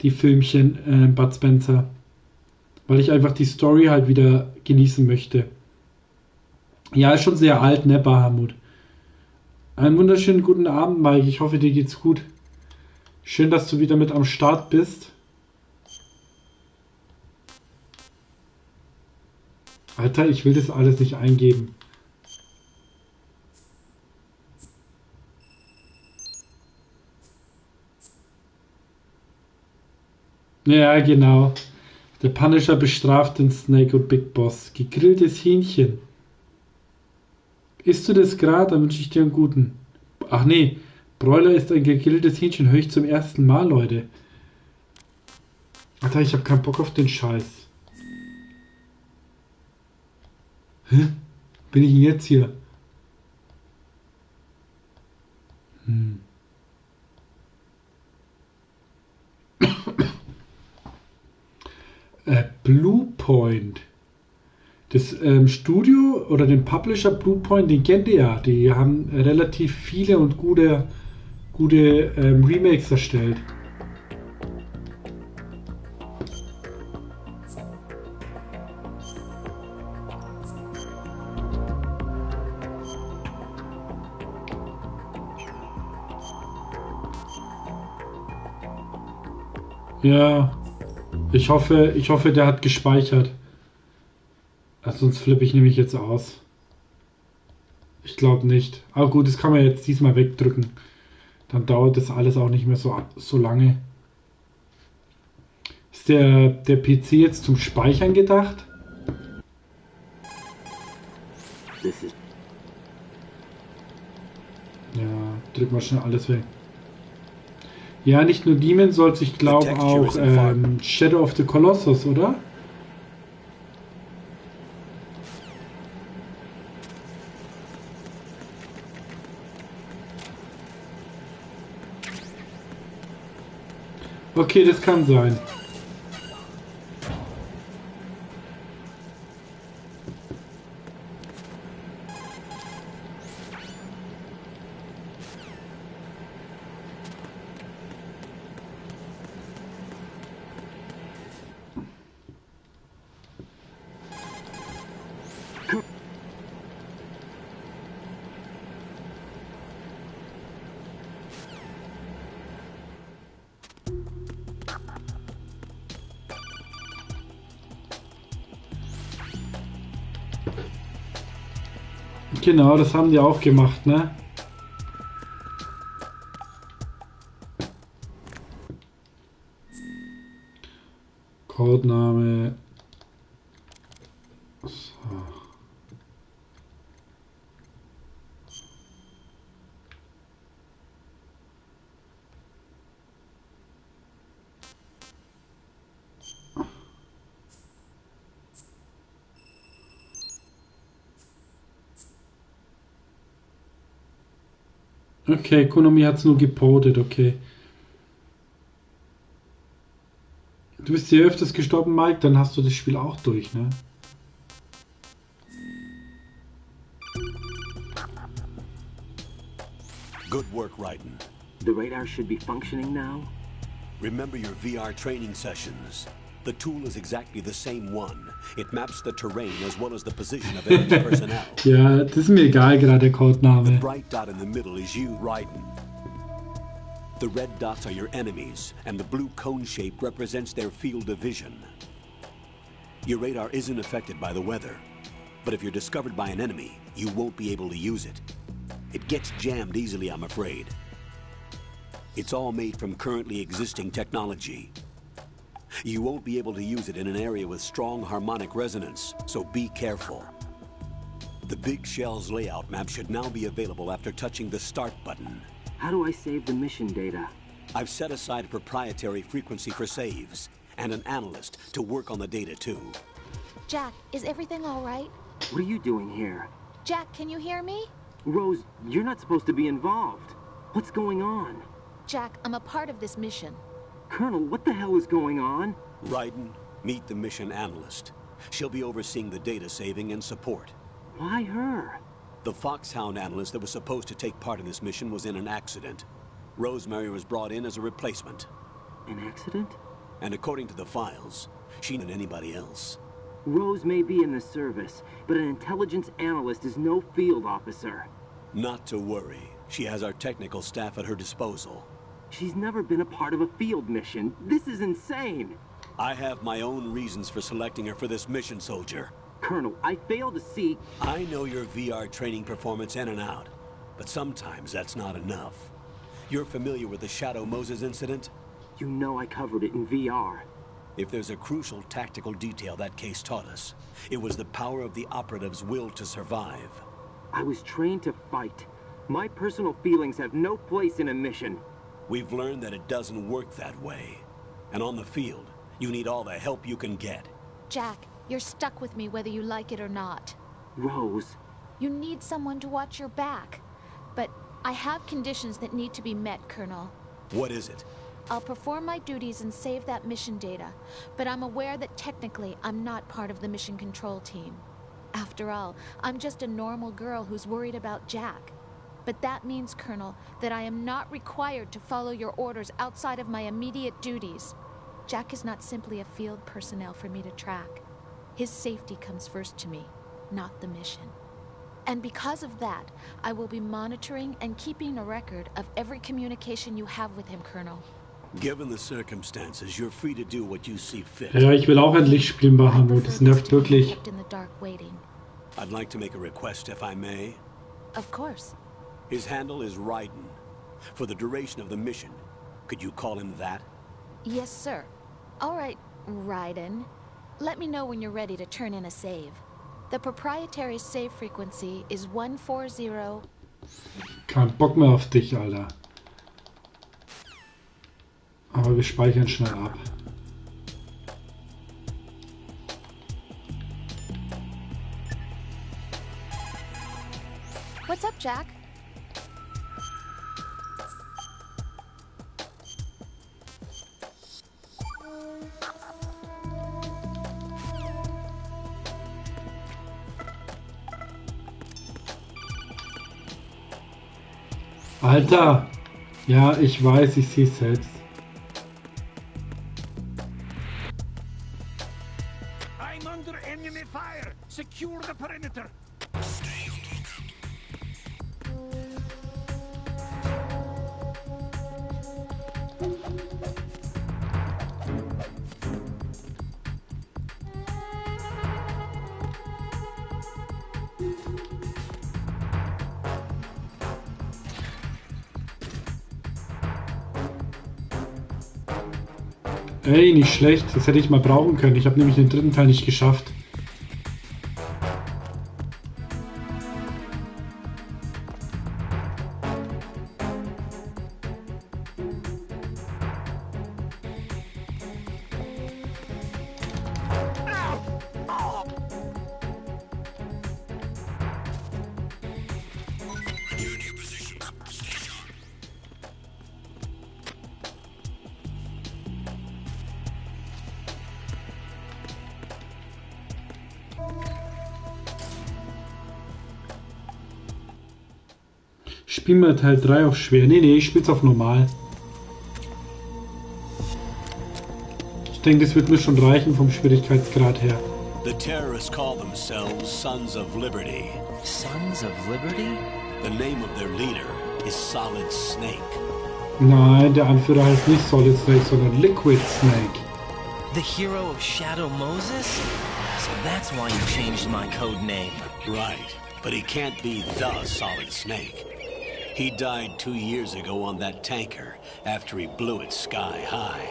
die Filmchen, Bud Spencer. Weil ich einfach die Story halt wieder genießen möchte. Ja, ist schon sehr alt, ne, Bahamut? Einen wunderschönen guten Abend, Mike. Ich hoffe, dir geht's gut. Schön, dass du wieder mit am Start bist. Alter, ich will das alles nicht eingeben. Ja, genau. Der Punisher bestraft den Snake und Big Boss. Gegrilltes Hähnchen. Isst du das gerade? Dann wünsche ich dir einen guten. Ach nee, Broiler ist ein gegrilltes Hähnchen. Höre ich zum ersten Mal, Leute. Alter, ich habe keinen Bock auf den Scheiß. Hä? Bin ich denn jetzt hier? Bluepoint. Das Studio oder den Publisher Bluepoint, den kennt ihr ja. Die haben relativ viele und gute Remakes erstellt. Ja, ich hoffe, der hat gespeichert. Sonst flippe ich nämlich jetzt aus. Ich glaube nicht. Aber gut, das kann man jetzt diesmal wegdrücken. Dann dauert das alles auch nicht mehr so lange. Ist der PC jetzt zum Speichern gedacht? Ja, drück mal schnell alles weg. Ja, nicht nur Demon Souls, ich glaube auch Shadow of the Colossus, oder? Okay, das kann sein. Genau, das haben die auch gemacht, ne? Codename. So. Okay, Konami hat es nur gepodet, okay. Du bist hier öfters gestorben, Mike, dann hast du das Spiel auch durch, ne? Good work, Raiden. The radar should be functioning now? Remember your VR training sessions. The tool is exactly the same one. It maps the terrain as well as the position of enemy personnel. Ja, das ist mir egal gerade, der Codename. The bright dot in the middle is you, Raiden. The red dots are your enemies, and the blue cone shape represents their field of vision. Your radar isn't affected by the weather, but if you're discovered by an enemy, you won't be able to use it. It gets jammed easily, I'm afraid. It's all made from currently existing technology. You won't be able to use it in an area with strong harmonic resonance, so be careful. The Big Shell's layout map should now be available after touching the Start button. How do I save the mission data? I've set aside a proprietary frequency for saves, and an analyst to work on the data too. Jack, is everything all right? What are you doing here? Jack, can you hear me? Rose, you're not supposed to be involved. What's going on? Jack, I'm a part of this mission. Colonel, what the hell is going on? Raiden, meet the mission analyst. She'll be overseeing the data saving and support. Why her? The Foxhound analyst that was supposed to take part in this mission was in an accident. Rosemary was brought in as a replacement. An accident? And according to the files, she than anybody else. Rose may be in the service, but an intelligence analyst is no field officer. Not to worry. She has our technical staff at her disposal. She's never been a part of a field mission. This is insane. I have my own reasons for selecting her for this mission, soldier. Colonel, I fail to see... I know your VR training performance in and out, but sometimes that's not enough. You're familiar with the Shadow Moses incident? You know I covered it in VR. If there's a crucial tactical detail that case taught us, it was the power of the operative's will to survive. I was trained to fight. My personal feelings have no place in a mission. We've learned that it doesn't work that way. And on the field, you need all the help you can get. Jack, you're stuck with me whether you like it or not. Rose. You need someone to watch your back. But I have conditions that need to be met, Colonel. What is it? I'll perform my duties and save that mission data, but I'm aware that technically I'm not part of the mission control team. After all, I'm just a normal girl who's worried about Jack. But that means, Colonel, that I am not required to follow your orders outside of my immediate duties. Jack is not simply a field personnel for me to track. His safety comes first to me, not the mission. And because of that, I will be monitoring and keeping a record of every communication you have with him, Colonel. Given the circumstances, you're free to do what you see fit. Ja, ich will auch endlich spielen, Bahamut. Das nervt wirklich. I'd like to make a request, if I may. Of course. His handle is Raiden. For the duration of the mission, could you call him that? Yes, sir. All right, Raiden. Let me know when you're ready to turn in a save. The proprietary save frequency is 140. Kein Bock mehr auf dich, Alter. Aber wir speichern schnell ab. What's up, Jack? Alter! Ja, ich weiß, ich sehe es selbst. I'm under enemy fire. Secure the perimeter. Stay on Ey, nicht schlecht. Das hätte ich mal brauchen können. Ich habe nämlich den dritten Teil nicht geschafft. Spielen wir Teil 3 auf schwer. Nee, ich spiel's auf normal. Ich denke, das wird mir schon reichen vom Schwierigkeitsgrad her. The terrorists call themselves Sons of Liberty. Sons of Liberty? The name of their leader is Solid Snake. Nein, der Anführer heißt nicht Solid Snake, sondern Liquid Snake. The hero of Shadow Moses? So that's why you changed my code name. Right, but he can't be the Solid Snake. He died 2 years ago on that tanker after he blew it sky high.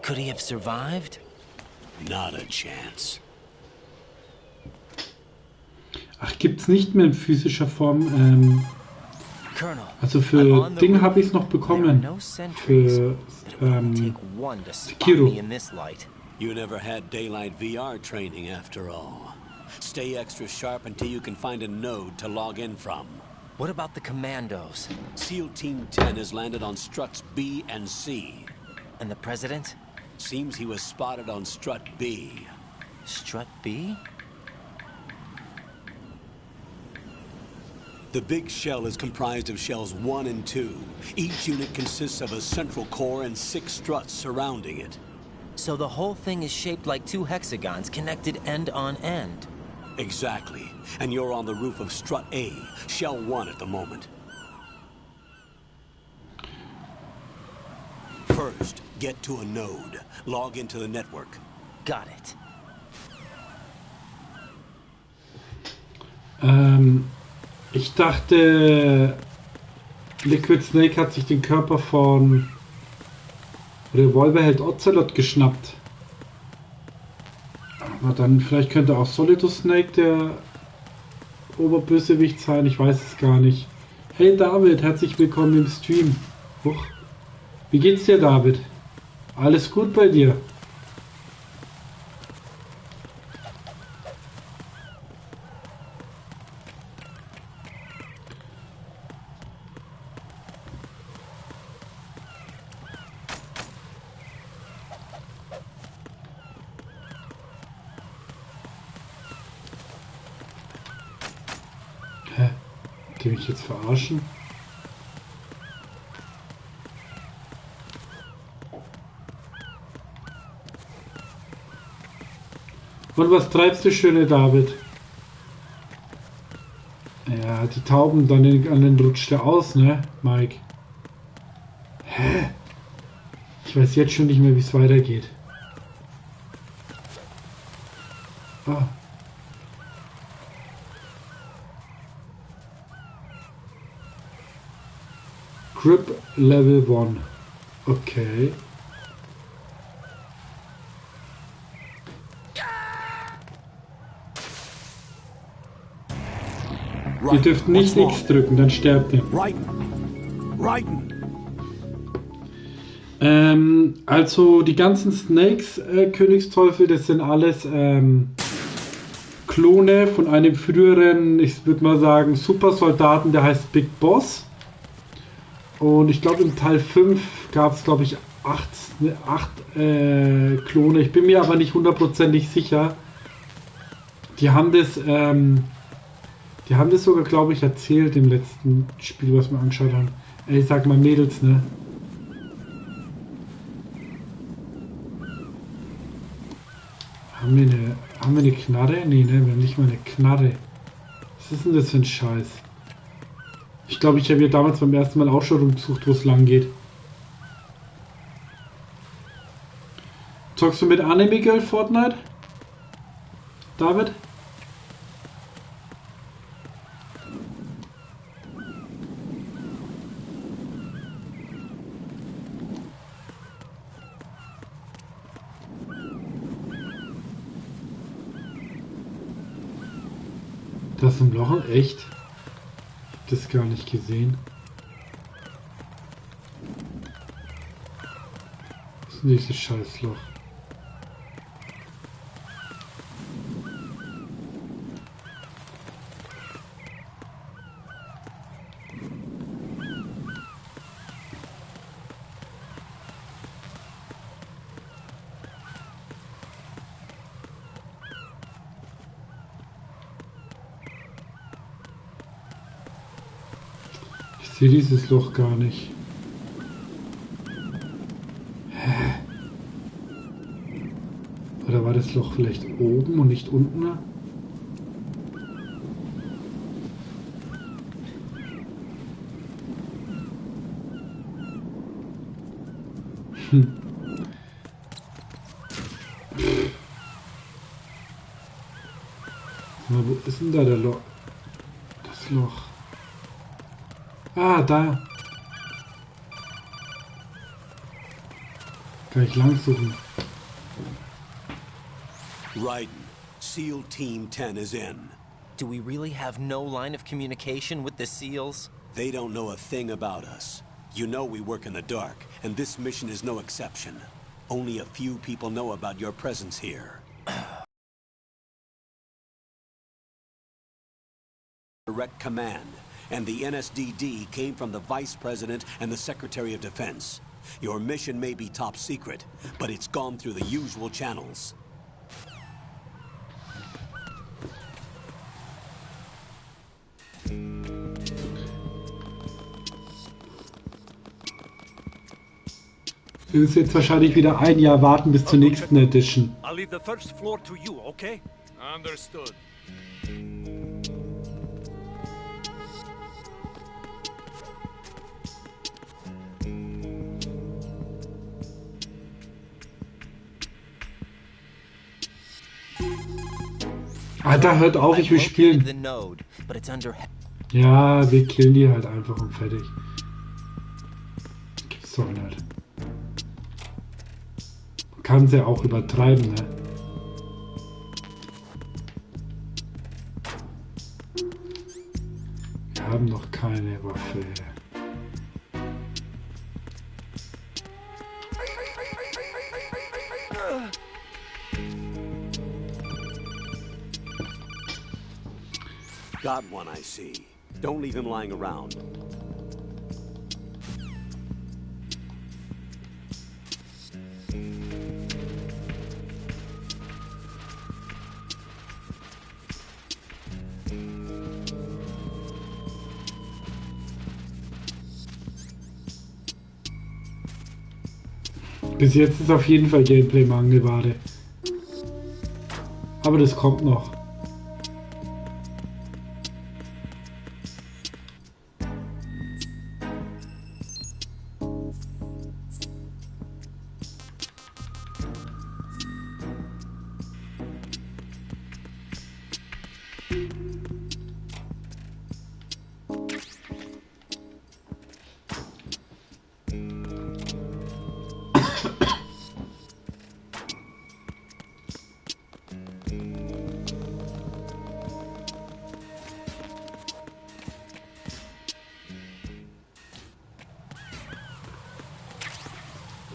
Could he have survived? Not a chance. Ach, gibt's nicht mehr in physischer Form. Also für Ding habe ich es noch bekommen. Für Sekiro. You never had daylight VR training after all. Stay extra sharp until you can find a node to log in from. What about the commandos? SEAL Team 10 has landed on struts B and C. And the president? Seems he was spotted on strut B. Strut B? The big shell is comprised of shells 1 and 2. Each unit consists of a central core and 6 struts surrounding it. So the whole thing is shaped like 2 hexagons connected end on end. Exactly. And you're on the roof of strut A, shell 1 at the moment. First, get to a node. Log into the network. Got it. Ich dachte, Liquid Snake hat sich den Körper von Revolverheld Ocelot geschnappt. Aber dann vielleicht könnte auch Solidus Snake der Oberbösewicht sein, ich weiß es gar nicht. Hey David, herzlich willkommen im Stream. Huch. Wie geht's dir, David? Alles gut bei dir? Hä? Die mich jetzt verarschen? Und was treibst du, schöne David? Ja, die Tauben, dann an den rutscht der aus, ne, Mike? Hä? Ich weiß jetzt schon nicht mehr, wie es weitergeht. Ah. Grip Level 1. Okay. Ihr dürft nicht X drücken, dann sterbt ihr. Also die ganzen Snakes, Königsteufel, das sind alles Klone von einem früheren, ich würde mal sagen, Supersoldaten, der heißt Big Boss. Und ich glaube im Teil 5 gab es, glaube ich, 8 Klone. Ich bin mir aber nicht hundertprozentig sicher. Die haben das sogar, glaube ich, erzählt im letzten Spiel, was wir angeschaut haben. Ich sag mal Mädels, ne? Haben wir eine Knarre? Nee, ne? Wir haben nicht mal eine Knarre. Was ist denn das für ein Scheiß? Ich glaube, ich habe hier damals beim ersten Mal auch schon rumgesucht, wo es lang geht. Zockst du mit Anime Girl Fortnite? David? Das ist ein Loch, echt? Ich hab das gar nicht gesehen. Was ist denn dieses Scheißloch? Ich sehe dieses Loch gar nicht. Hä? Oder war das Loch vielleicht oben und nicht unten? Wo ist denn da der Loch? Das Loch. Ah, da. Kann ich lang suchen. Raiden, SEAL Team 10 is in. Do we really have no line of communication with the SEALs? They don't know a thing about us. You know we work in the dark, and this mission is no exception. Only a few people know about your presence here. Direct command, and the NSDD came from the Vice President and the Secretary of Defense. Your mission may be top secret, but it's gone through the usual channels. Wir müssen jetzt wahrscheinlich wieder ein Jahr warten bis zur nächsten Edition. I'll leave the first floor to you, okay? Understood. Alter, hört auf, ich will spielen. Ja, wir killen die halt einfach und fertig. Gibt's doch nicht. Man kann es ja auch übertreiben, ne? Wir haben noch keine Waffe. Got one, I see. Don't leave him lying around. Bis jetzt ist auf jeden Fall Gameplay Mangelware. Aber das kommt noch.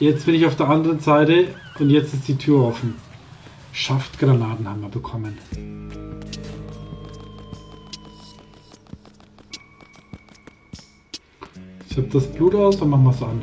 Jetzt bin ich auf der anderen Seite und jetzt ist die Tür offen. Schaftgranaten haben wir bekommen. Ich habe das Blut aus, dann machen wir es an.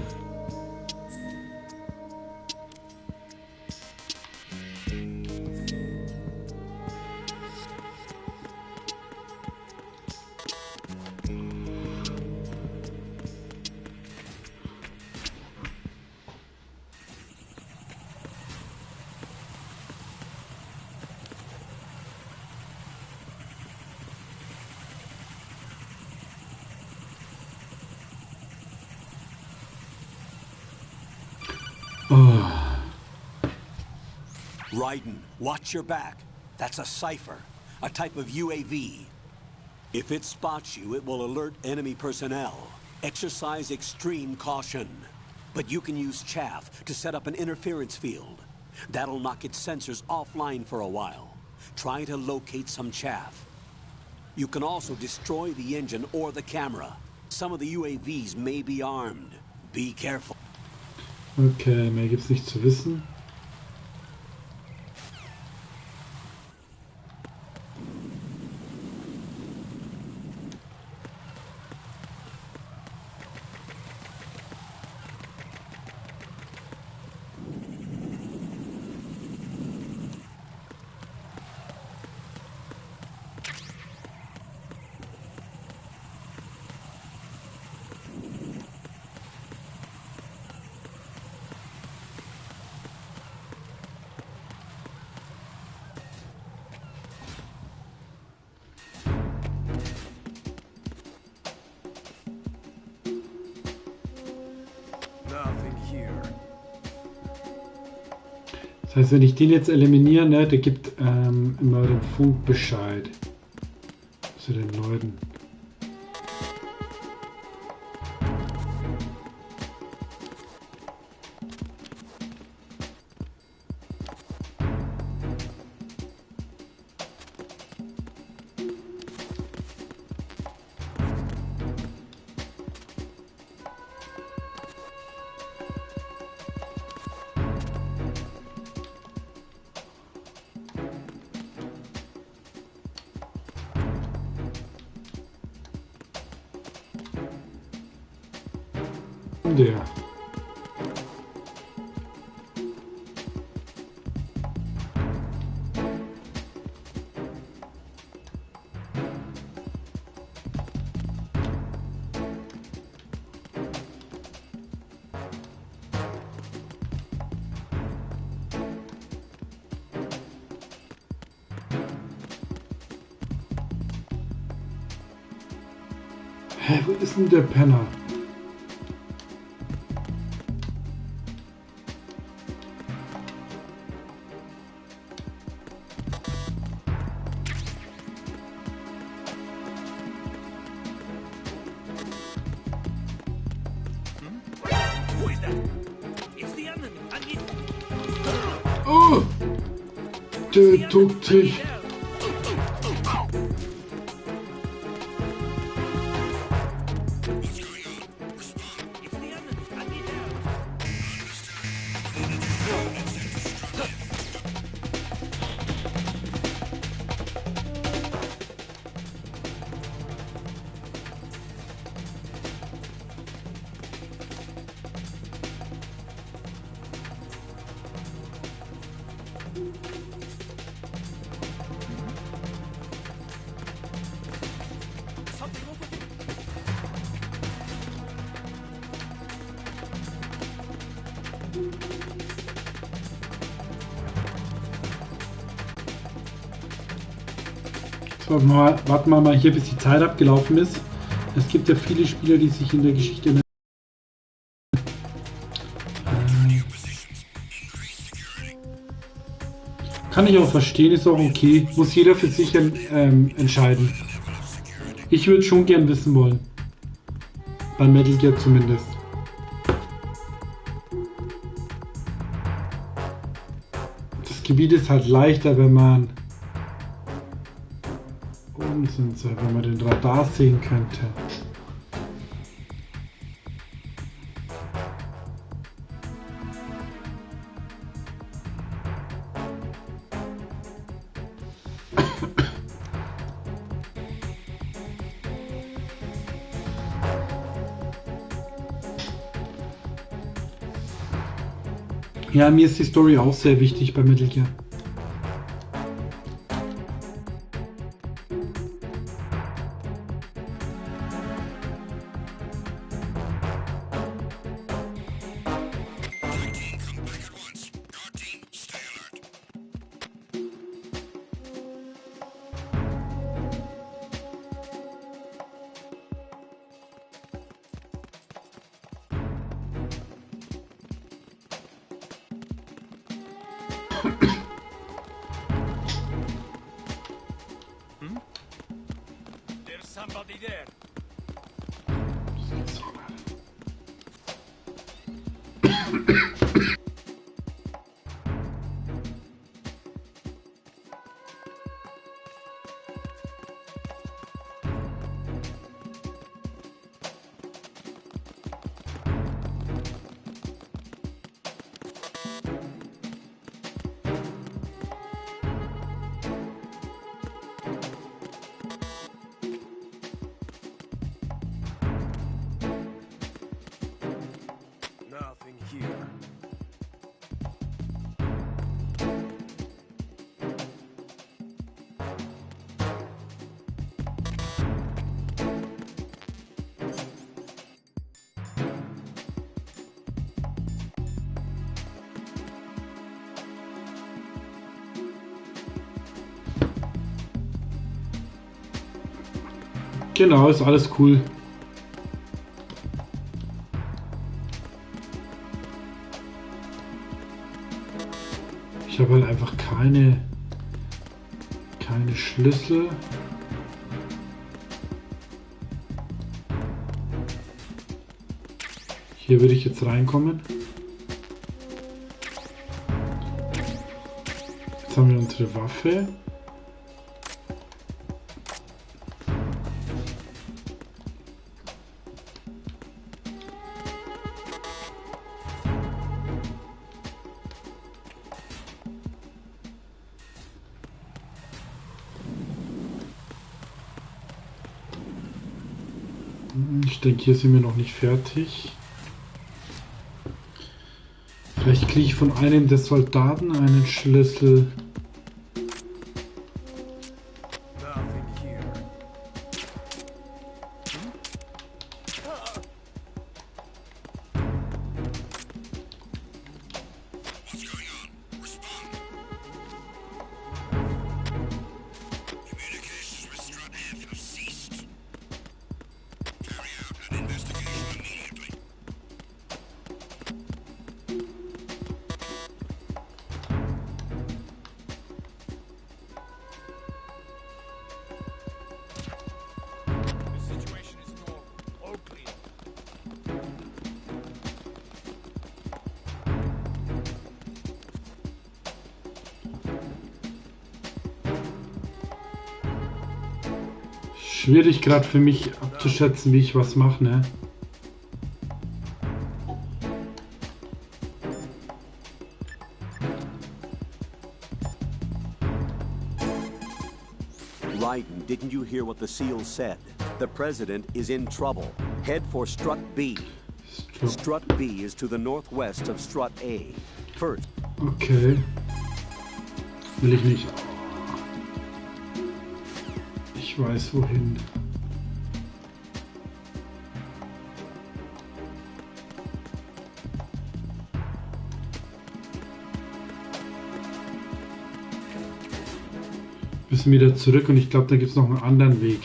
Raiden, watch your back. That's a cipher, a type of UAV. If it spots you, it will alert enemy personnel. Exercise extreme caution. But you can use chaff to set up an interference field. That'll knock its sensors offline for a while. Try to locate some chaff. You can also destroy the engine or the camera. Some of the UAVs may be armed. Be careful. Okay, mehr gibt's nicht zu wissen. Das heißt, wenn ich den jetzt eliminiere, ne, der gibt immer den Funkbescheid zu den Leuten. Der. Hä, wo ist denn der Penner? Duck dich. So, warten wir mal hier, bis die Zeit abgelaufen ist. Es gibt ja viele Spieler, die sich in der Geschichte kann ich auch verstehen, ist auch okay. Muss jeder für sich entscheiden. Ich würde schon gern wissen wollen. Bei Metal Gear zumindest. Das Gebiet ist halt leichter, wenn man wenn man den Radar sehen könnte. Ja, mir ist die Story auch sehr wichtig bei Metal Gear. There's somebody there. Nothing here. Genau, ist alles cool. Ich habe halt einfach keine Schlüssel. Hier würde ich jetzt reinkommen. Jetzt haben wir unsere Waffe. Ich denke, hier sind wir noch nicht fertig. Vielleicht kriege ich von einem der Soldaten einen Schlüssel. Schwierig gerade für mich abzuschätzen, wie ich was mache, ne? Raiden, didn't you hear what the seal said? The president is in trouble. Head for Strut B. Strut B is to the northwest of Strut A. First. Okay. Will ich nicht. Ich weiß wohin. Müssen wieder zurück und ich glaube, da gibt es noch einen anderen Weg.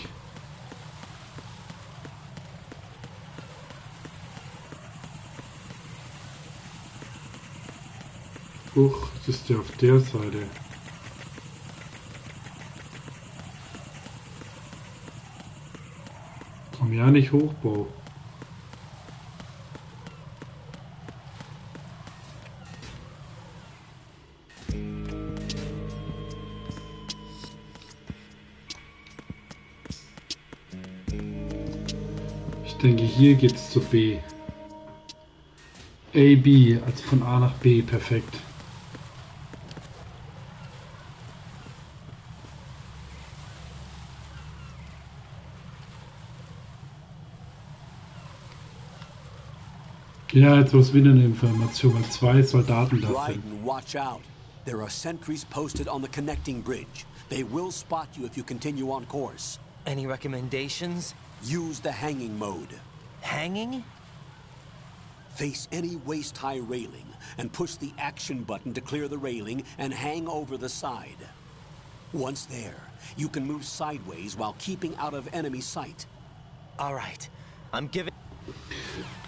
Huch, das ist ja auf der Seite. Komm ja nicht hoch, Bau. Ich denke, hier geht's zu B. A, B, also von A nach B, perfekt. Ja, jetzt was wieder eine Information, weil 2 Soldaten da sind. Raiden, watch out. There are sentries posted on the connecting bridge. They will spot you if you continue on course. Any recommendations? Use the hanging mode. Hanging? Face any waist-high railing and push the action button to clear the railing and hang over the side. Once there, you can move sideways while keeping out of enemy sight. All right. I'm giving...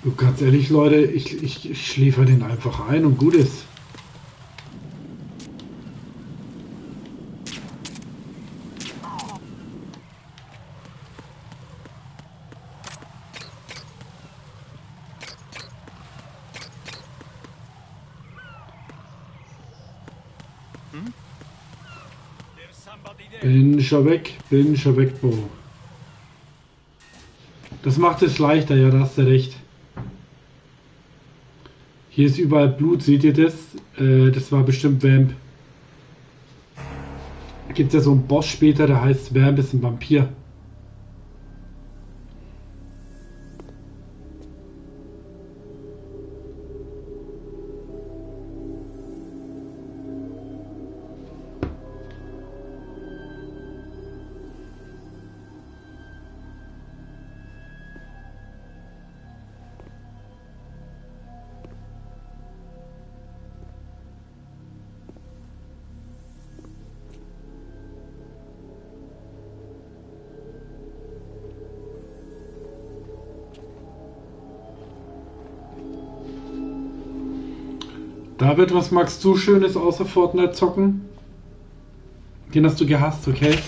Du, ganz ehrlich, Leute, ich schläfer den einfach ein und gut ist. Bin schon weg, Bo. Das macht es leichter, ja, da hast du recht. Hier ist überall Blut, seht ihr das? Das war bestimmt Vamp. Gibt es ja so einen Boss später, der heißt Vamp, ist ein Vampir. David, was magst du Schönes außer Fortnite zocken? Den hast du gehasst, okay?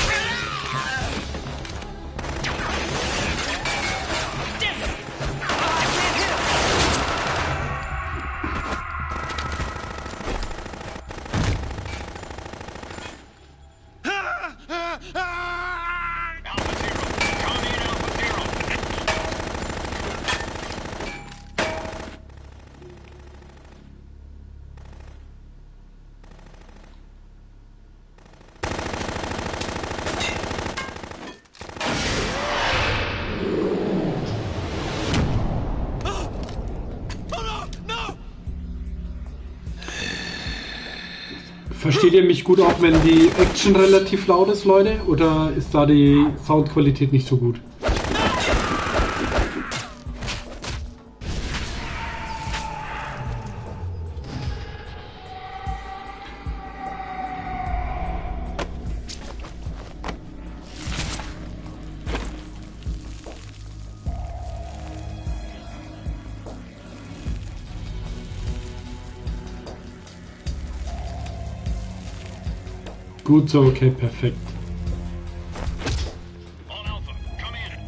Versteht ihr mich gut auch, wenn die Action relativ laut ist, Leute? Oder ist da die Soundqualität nicht so gut? Gut so, okay, perfekt. On Alpha, come in.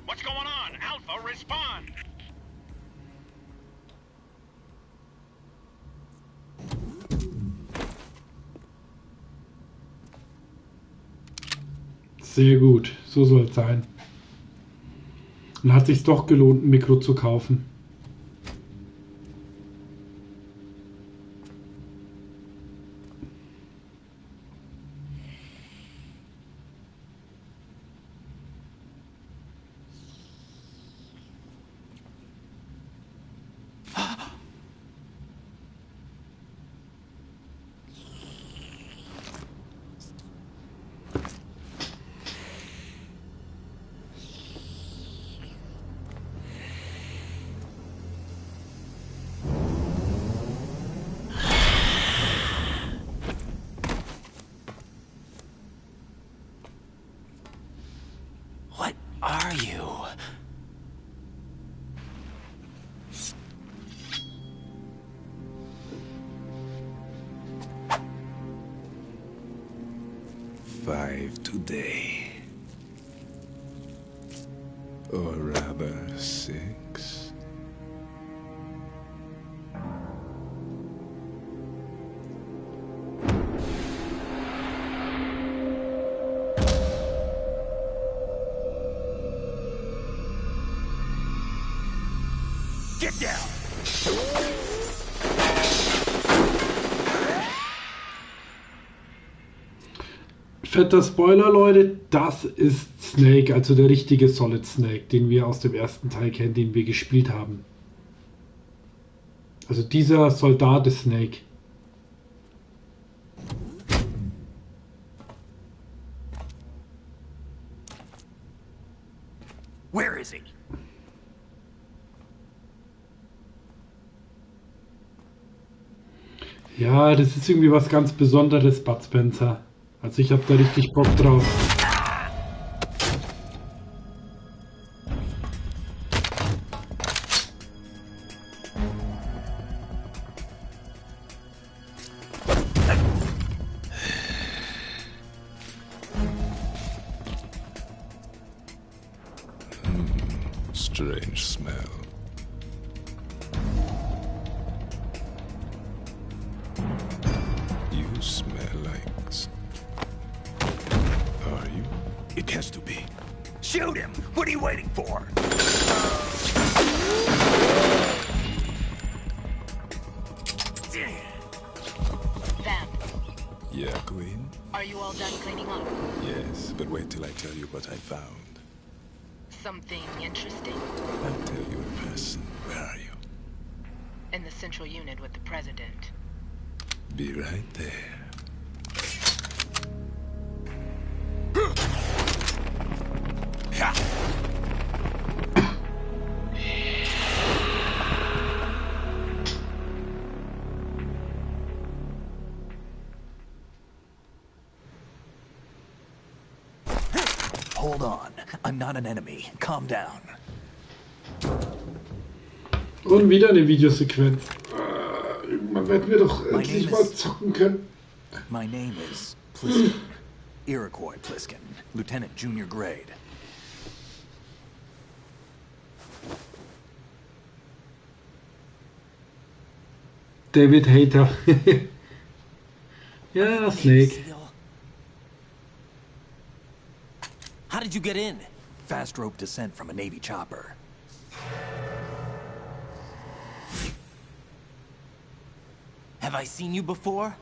What's going on? Alpha, respond. Sehr gut, so soll es sein. Dann hat sich's doch gelohnt, ein Mikro zu kaufen. What are you? Five today. Or rather, 6. Get down! Fetter Spoiler, Leute, das ist Snake, also der richtige Solid Snake, den wir aus dem ersten Teil kennen, den wir gespielt haben. Also dieser Soldat ist Snake. Where is he? Ja, das ist irgendwie was ganz Besonderes, Bud Spencer. Also ich habe da richtig Bock drauf. Strange smell. You smell like... Are you? It has to be. Shoot him! What are you waiting for? Vamp, Yeah, Queen? are you all done cleaning up? Yes, but wait till I tell you what I found. Something interesting? I'll tell you in person. Where are you? In the central unit with the president. Be right there. Hold on. I'm not an enemy. Calm down. Und wieder eine Videosequenz. Irgendwann werden wir doch endlich mal zocken können. My name is Pliskin. Iroquois Pliskin. Lieutenant Junior Grade. David Hater. Ja, Snake. How did you get in? Fast rope descent from a Navy chopper. Have I seen you before?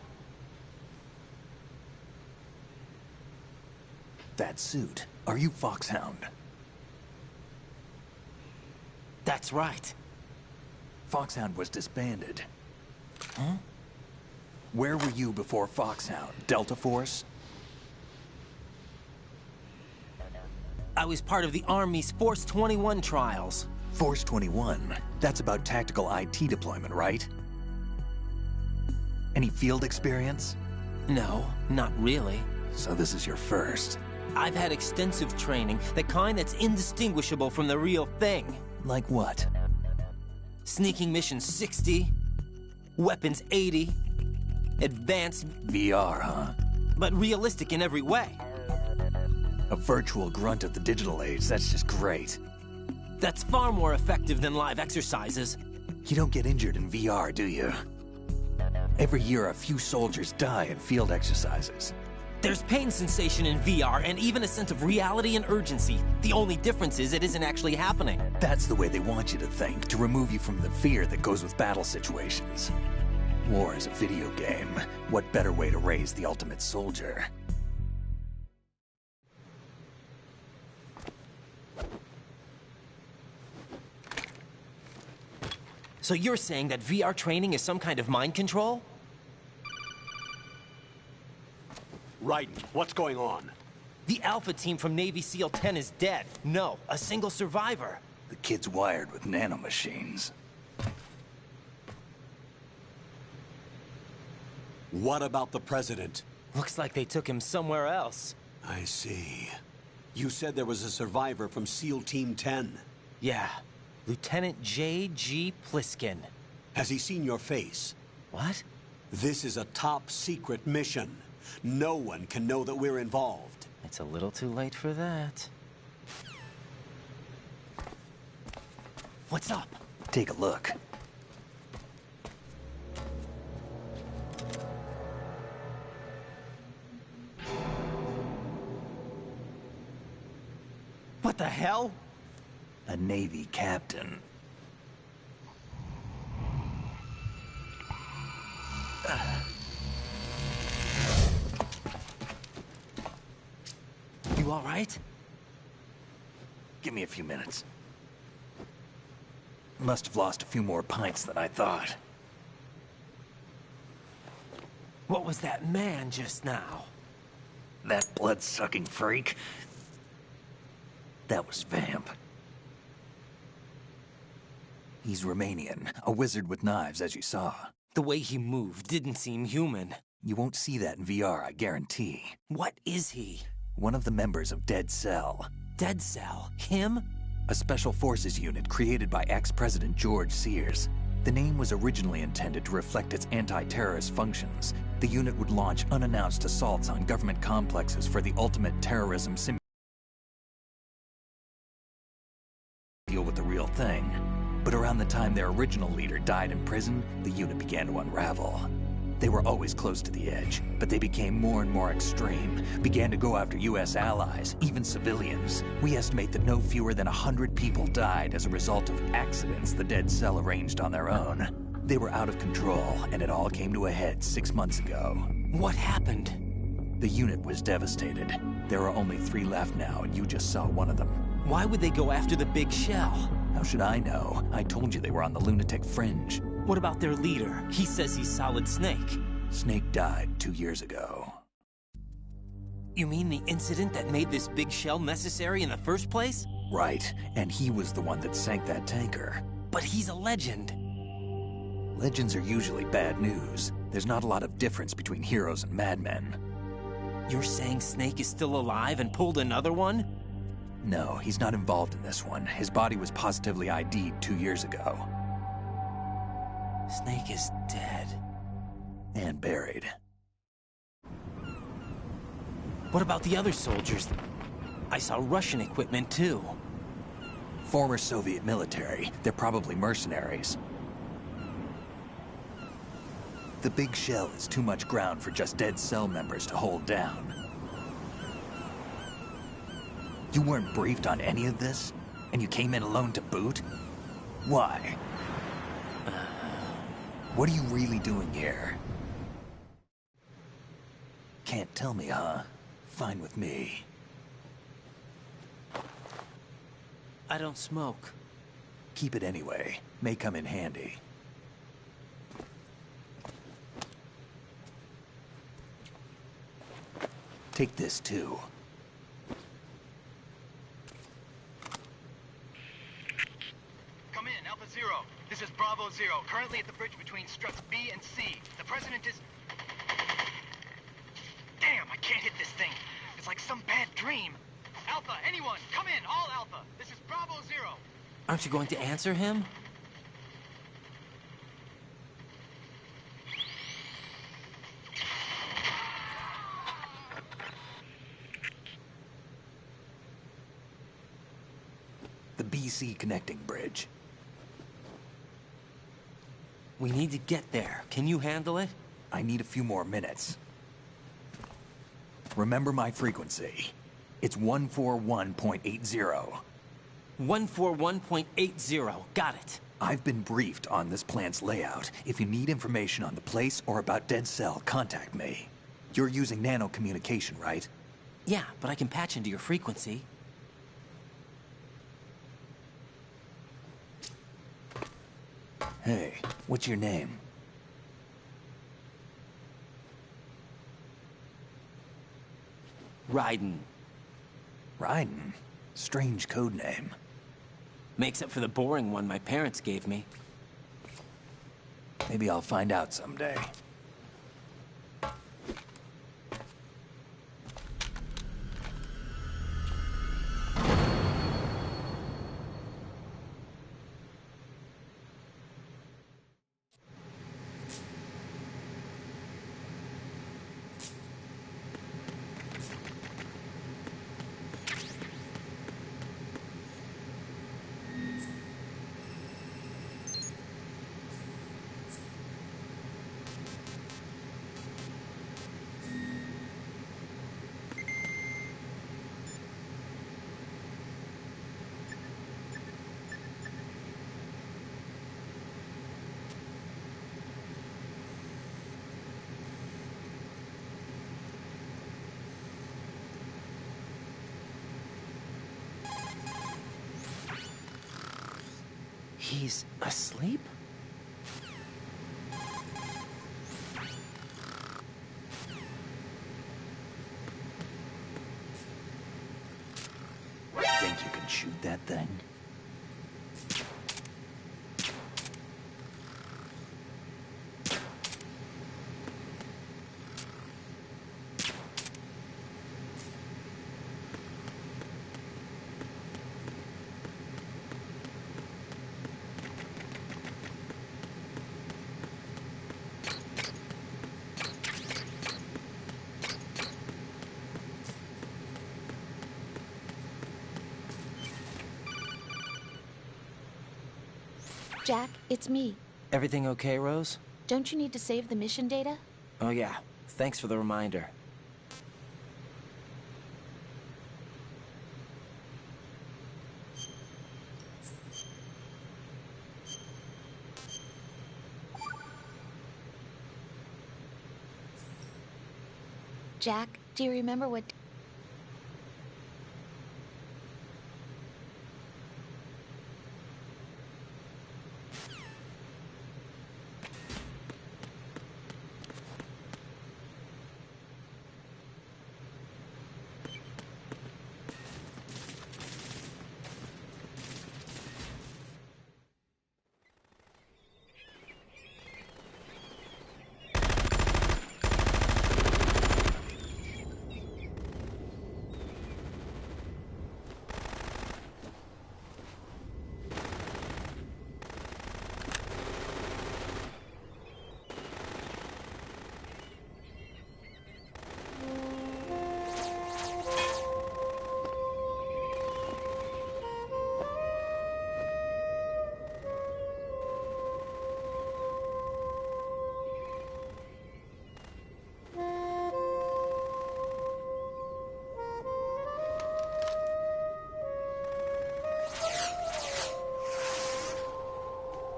That suit. Are you Foxhound? That's right. Foxhound was disbanded. Huh? Where were you before Foxhound? Delta Force? I was part of the Army's Force 21 trials. Force 21? That's about tactical IT deployment, right? Any field experience? No, not really. So this is your first. I've had extensive training, the kind that's indistinguishable from the real thing. Like what? Sneaking mission 60, weapons 80, advanced... VR, huh? But realistic in every way. A virtual grunt of the digital age, that's just great. That's far more effective than live exercises. You don't get injured in VR, do you? Every year, a few soldiers die in field exercises. There's pain sensation in VR and even a sense of reality and urgency. The only difference is it isn't actually happening. That's the way they want you to think, to remove you from the fear that goes with battle situations. War is a video game. What better way to raise the ultimate soldier? So you're saying that VR training is some kind of mind control? Raiden, what's going on? The Alpha team from Navy SEAL 10 is dead. No, a single survivor. The kid's wired with nanomachines. What about the President? Looks like they took him somewhere else. I see. You said there was a survivor from SEAL Team 10. Yeah. Lieutenant J.G. Pliskin. Has he seen your face? What? This is a top-secret mission. No one can know that we're involved. It's a little too late for that. What's up? Take a look. What the hell? A Navy captain. You all right? Give me a few minutes. Must have lost a few more pints than I thought. What was that man just now? That blood-sucking freak? That was Vamp. He's Romanian, a wizard with knives, as you saw. The way he moved didn't seem human. You won't see that in VR, I guarantee. What is he? One of the members of Dead Cell. Dead Cell? Him? A special forces unit created by ex-President George Sears. The name was originally intended to reflect its anti-terrorist functions. The unit would launch unannounced assaults on government complexes for the ultimate terrorism simulation. Deal with the real thing. But around the time their original leader died in prison, the unit began to unravel. They were always close to the edge, but they became more and more extreme, began to go after U.S. allies, even civilians. We estimate that no fewer than 100 people died as a result of accidents the Dead Cell arranged on their own. They were out of control, and it all came to a head 6 months ago. What happened? The unit was devastated. There are only 3 left now, and you just saw one of them. Why would they go after the big shell? How should I know? I told you they were on the lunatic fringe. What about their leader? He says he's Solid Snake. Snake died 2 years ago. You mean the incident that made this big shell necessary in the first place? Right, and he was the one that sank that tanker. But he's a legend. Legends are usually bad news. There's not a lot of difference between heroes and madmen. You're saying Snake is still alive and pulled another one? No, he's not involved in this one. His body was positively ID'd 2 years ago. Snake is dead. And buried. What about the other soldiers? I saw Russian equipment too. Former Soviet military. They're probably mercenaries. The big shell is too much ground for just Dead Cell members to hold down. You weren't briefed on any of this? And you came in alone to boot? Why? What are you really doing here? Can't tell me, huh? Fine with me. I don't smoke. Keep it anyway. May come in handy. Take this too. Come in, Alpha Zero. This is Bravo Zero, currently at the bridge between struts B and C. The President is... Damn, I can't hit this thing. It's like some bad dream. Alpha, anyone, come in, all Alpha. This is Bravo Zero. Aren't you going to answer him? The BC connecting bridge. We need to get there. Can you handle it? I need a few more minutes. Remember my frequency. It's 141.80. 141.80. Got it. I've been briefed on this plant's layout. If you need information on the place or about Dead Cell, contact me. You're using nano communication, right? Yeah, but I can patch into your frequency. Hey, what's your name? Raiden. Raiden? Strange code name. Makes up for the boring one my parents gave me. Maybe I'll find out someday. He's asleep? Think you can shoot that thing? Jack, it's me. Everything okay, Rose? Don't you need to save the mission data? Oh yeah, thanks for the reminder. Jack, do you remember what...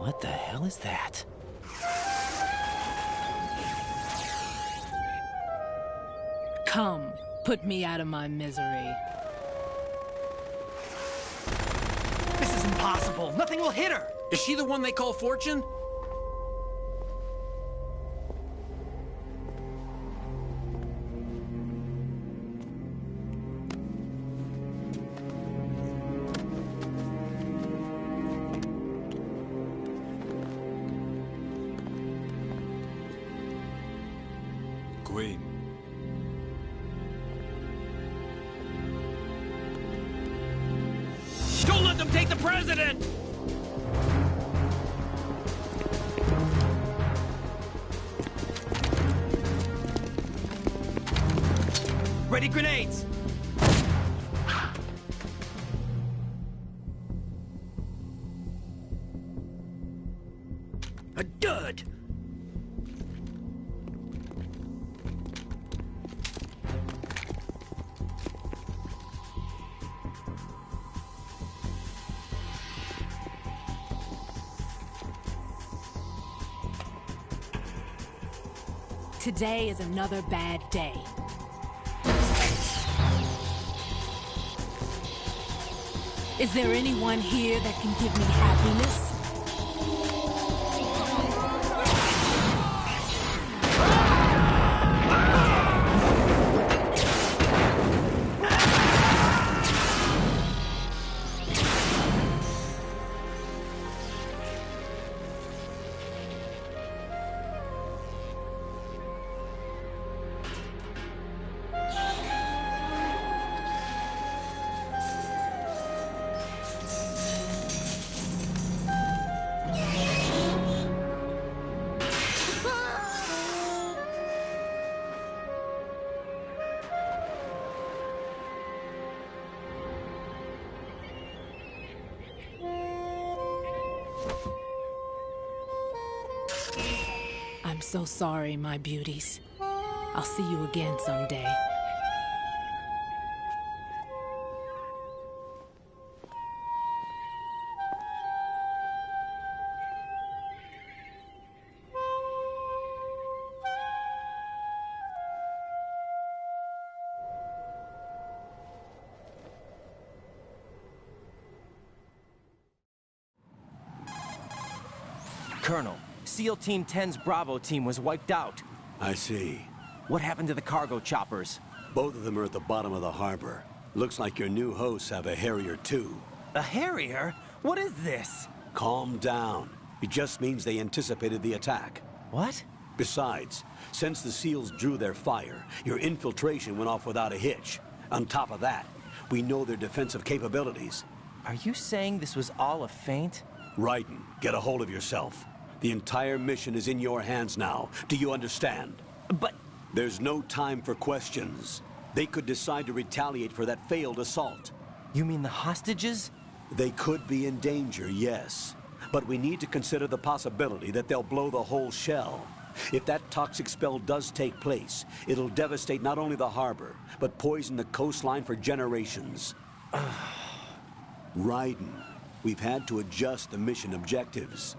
What the hell is that? Come, put me out of my misery. This is impossible. Nothing will hit her. Is she the one they call Fortune? Queen. Don't let them take the president! Ready grenades! A dud! Today is another bad day. Is there anyone here that can give me happiness? I'm so sorry, my beauties. I'll see you again someday. Colonel, SEAL Team 10's Bravo team was wiped out. I see. What happened to the cargo choppers? Both of them are at the bottom of the harbor. Looks like your new hosts have a Harrier too. A Harrier? What is this? Calm down. It just means they anticipated the attack. What? Besides, since the SEALs drew their fire, your infiltration went off without a hitch. On top of that, we know their defensive capabilities. Are you saying this was all a feint? Raiden, get a hold of yourself. The entire mission is in your hands now. Do you understand? But... There's no time for questions. They could decide to retaliate for that failed assault. You mean the hostages? They could be in danger, yes. But we need to consider the possibility that they'll blow the whole shell. If that toxic spell does take place, it'll devastate not only the harbor, but poison the coastline for generations. Raiden, we've had to adjust the mission objectives.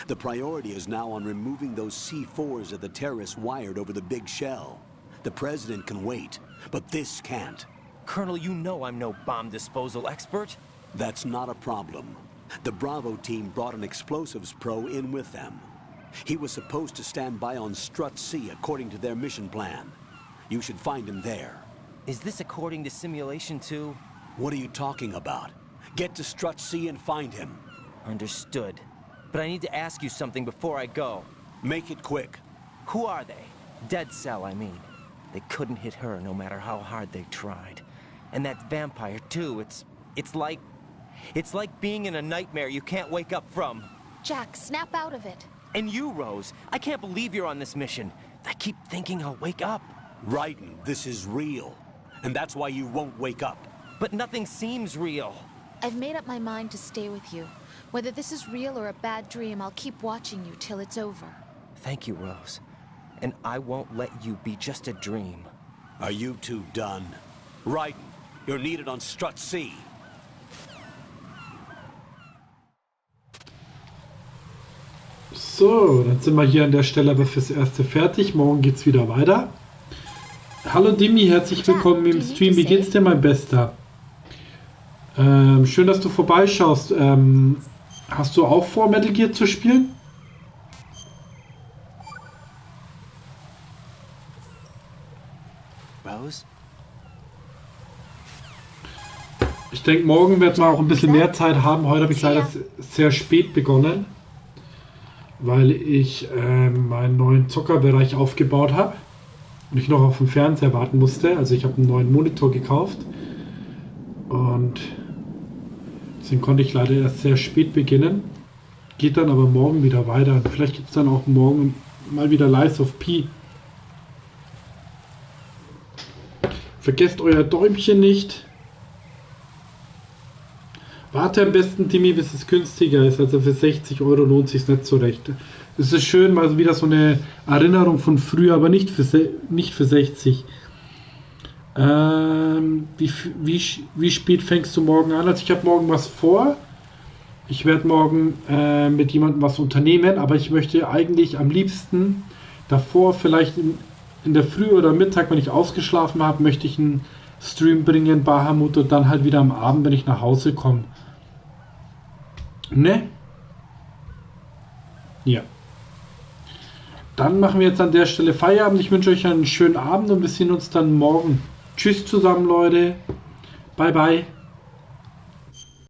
The priority is now on removing those C4s that the terrorists wired over the big shell. The President can wait, but this can't. Colonel, you know I'm no bomb disposal expert. That's not a problem. The Bravo team brought an explosives pro in with them. He was supposed to stand by on Strut C according to their mission plan. You should find him there. Is this according to simulation too? What are you talking about? Get to Strut C and find him. Understood. But I need to ask you something before I go. Make it quick. Who are they? Dead Cell, I mean. They couldn't hit her no matter how hard they tried. And that vampire too, it's like being in a nightmare you can't wake up from. Jack, snap out of it. And you, Rose, I can't believe you're on this mission. I keep thinking I'll wake up. Raiden, this is real. And that's why you won't wake up. But nothing seems real. I've made up my mind to stay with you. Whether this is real or a bad dream, I'll keep watching you till it's over. Thank you, Rose. And I won't let you be just a dream. Are you two done? Raiden, you're needed on Strut C. So, dann sind wir hier an der Stelle aber fürs Erste fertig. Morgen geht's wieder weiter. Hallo Dimi, herzlich willkommen im Stream. Wie geht's dir, mein Bester? Schön, dass du vorbeischaust. Hast du auch vor, Metal Gear zu spielen? Rose? Ich denke, morgen wird man auch ein bisschen mehr Zeit haben. Heute habe ich leider sehr spät begonnen, weil ich meinen neuen Zockerbereich aufgebaut habe und ich noch auf den Fernseher warten musste. Also ich habe einen neuen Monitor gekauft und deswegen konnte ich leider erst sehr spät beginnen. Geht dann aber morgen wieder weiter. Und vielleicht gibt es dann auch morgen mal wieder Lies of P. Vergesst euer Däumchen nicht. Warte am besten, Timmy, bis es günstiger ist. Also für 60 € lohnt es sich nicht so recht. Es ist schön, mal wieder so eine Erinnerung von früher, aber nicht für 60. Wie spät fängst du morgen an? Also ich habe morgen was vor. Ich werde morgen mit jemandem was unternehmen, aber ich möchte eigentlich am liebsten davor vielleicht in der Früh oder Mittag, wenn ich ausgeschlafen habe, möchte ich einen Stream bringen, Bahamut, und dann halt wieder am Abend, wenn ich nach Hause komme. Ne? Ja. Dann machen wir jetzt an der Stelle Feierabend. Ich wünsche euch einen schönen Abend und wir sehen uns dann morgen. Tschüss zusammen, Leute. Bye, bye.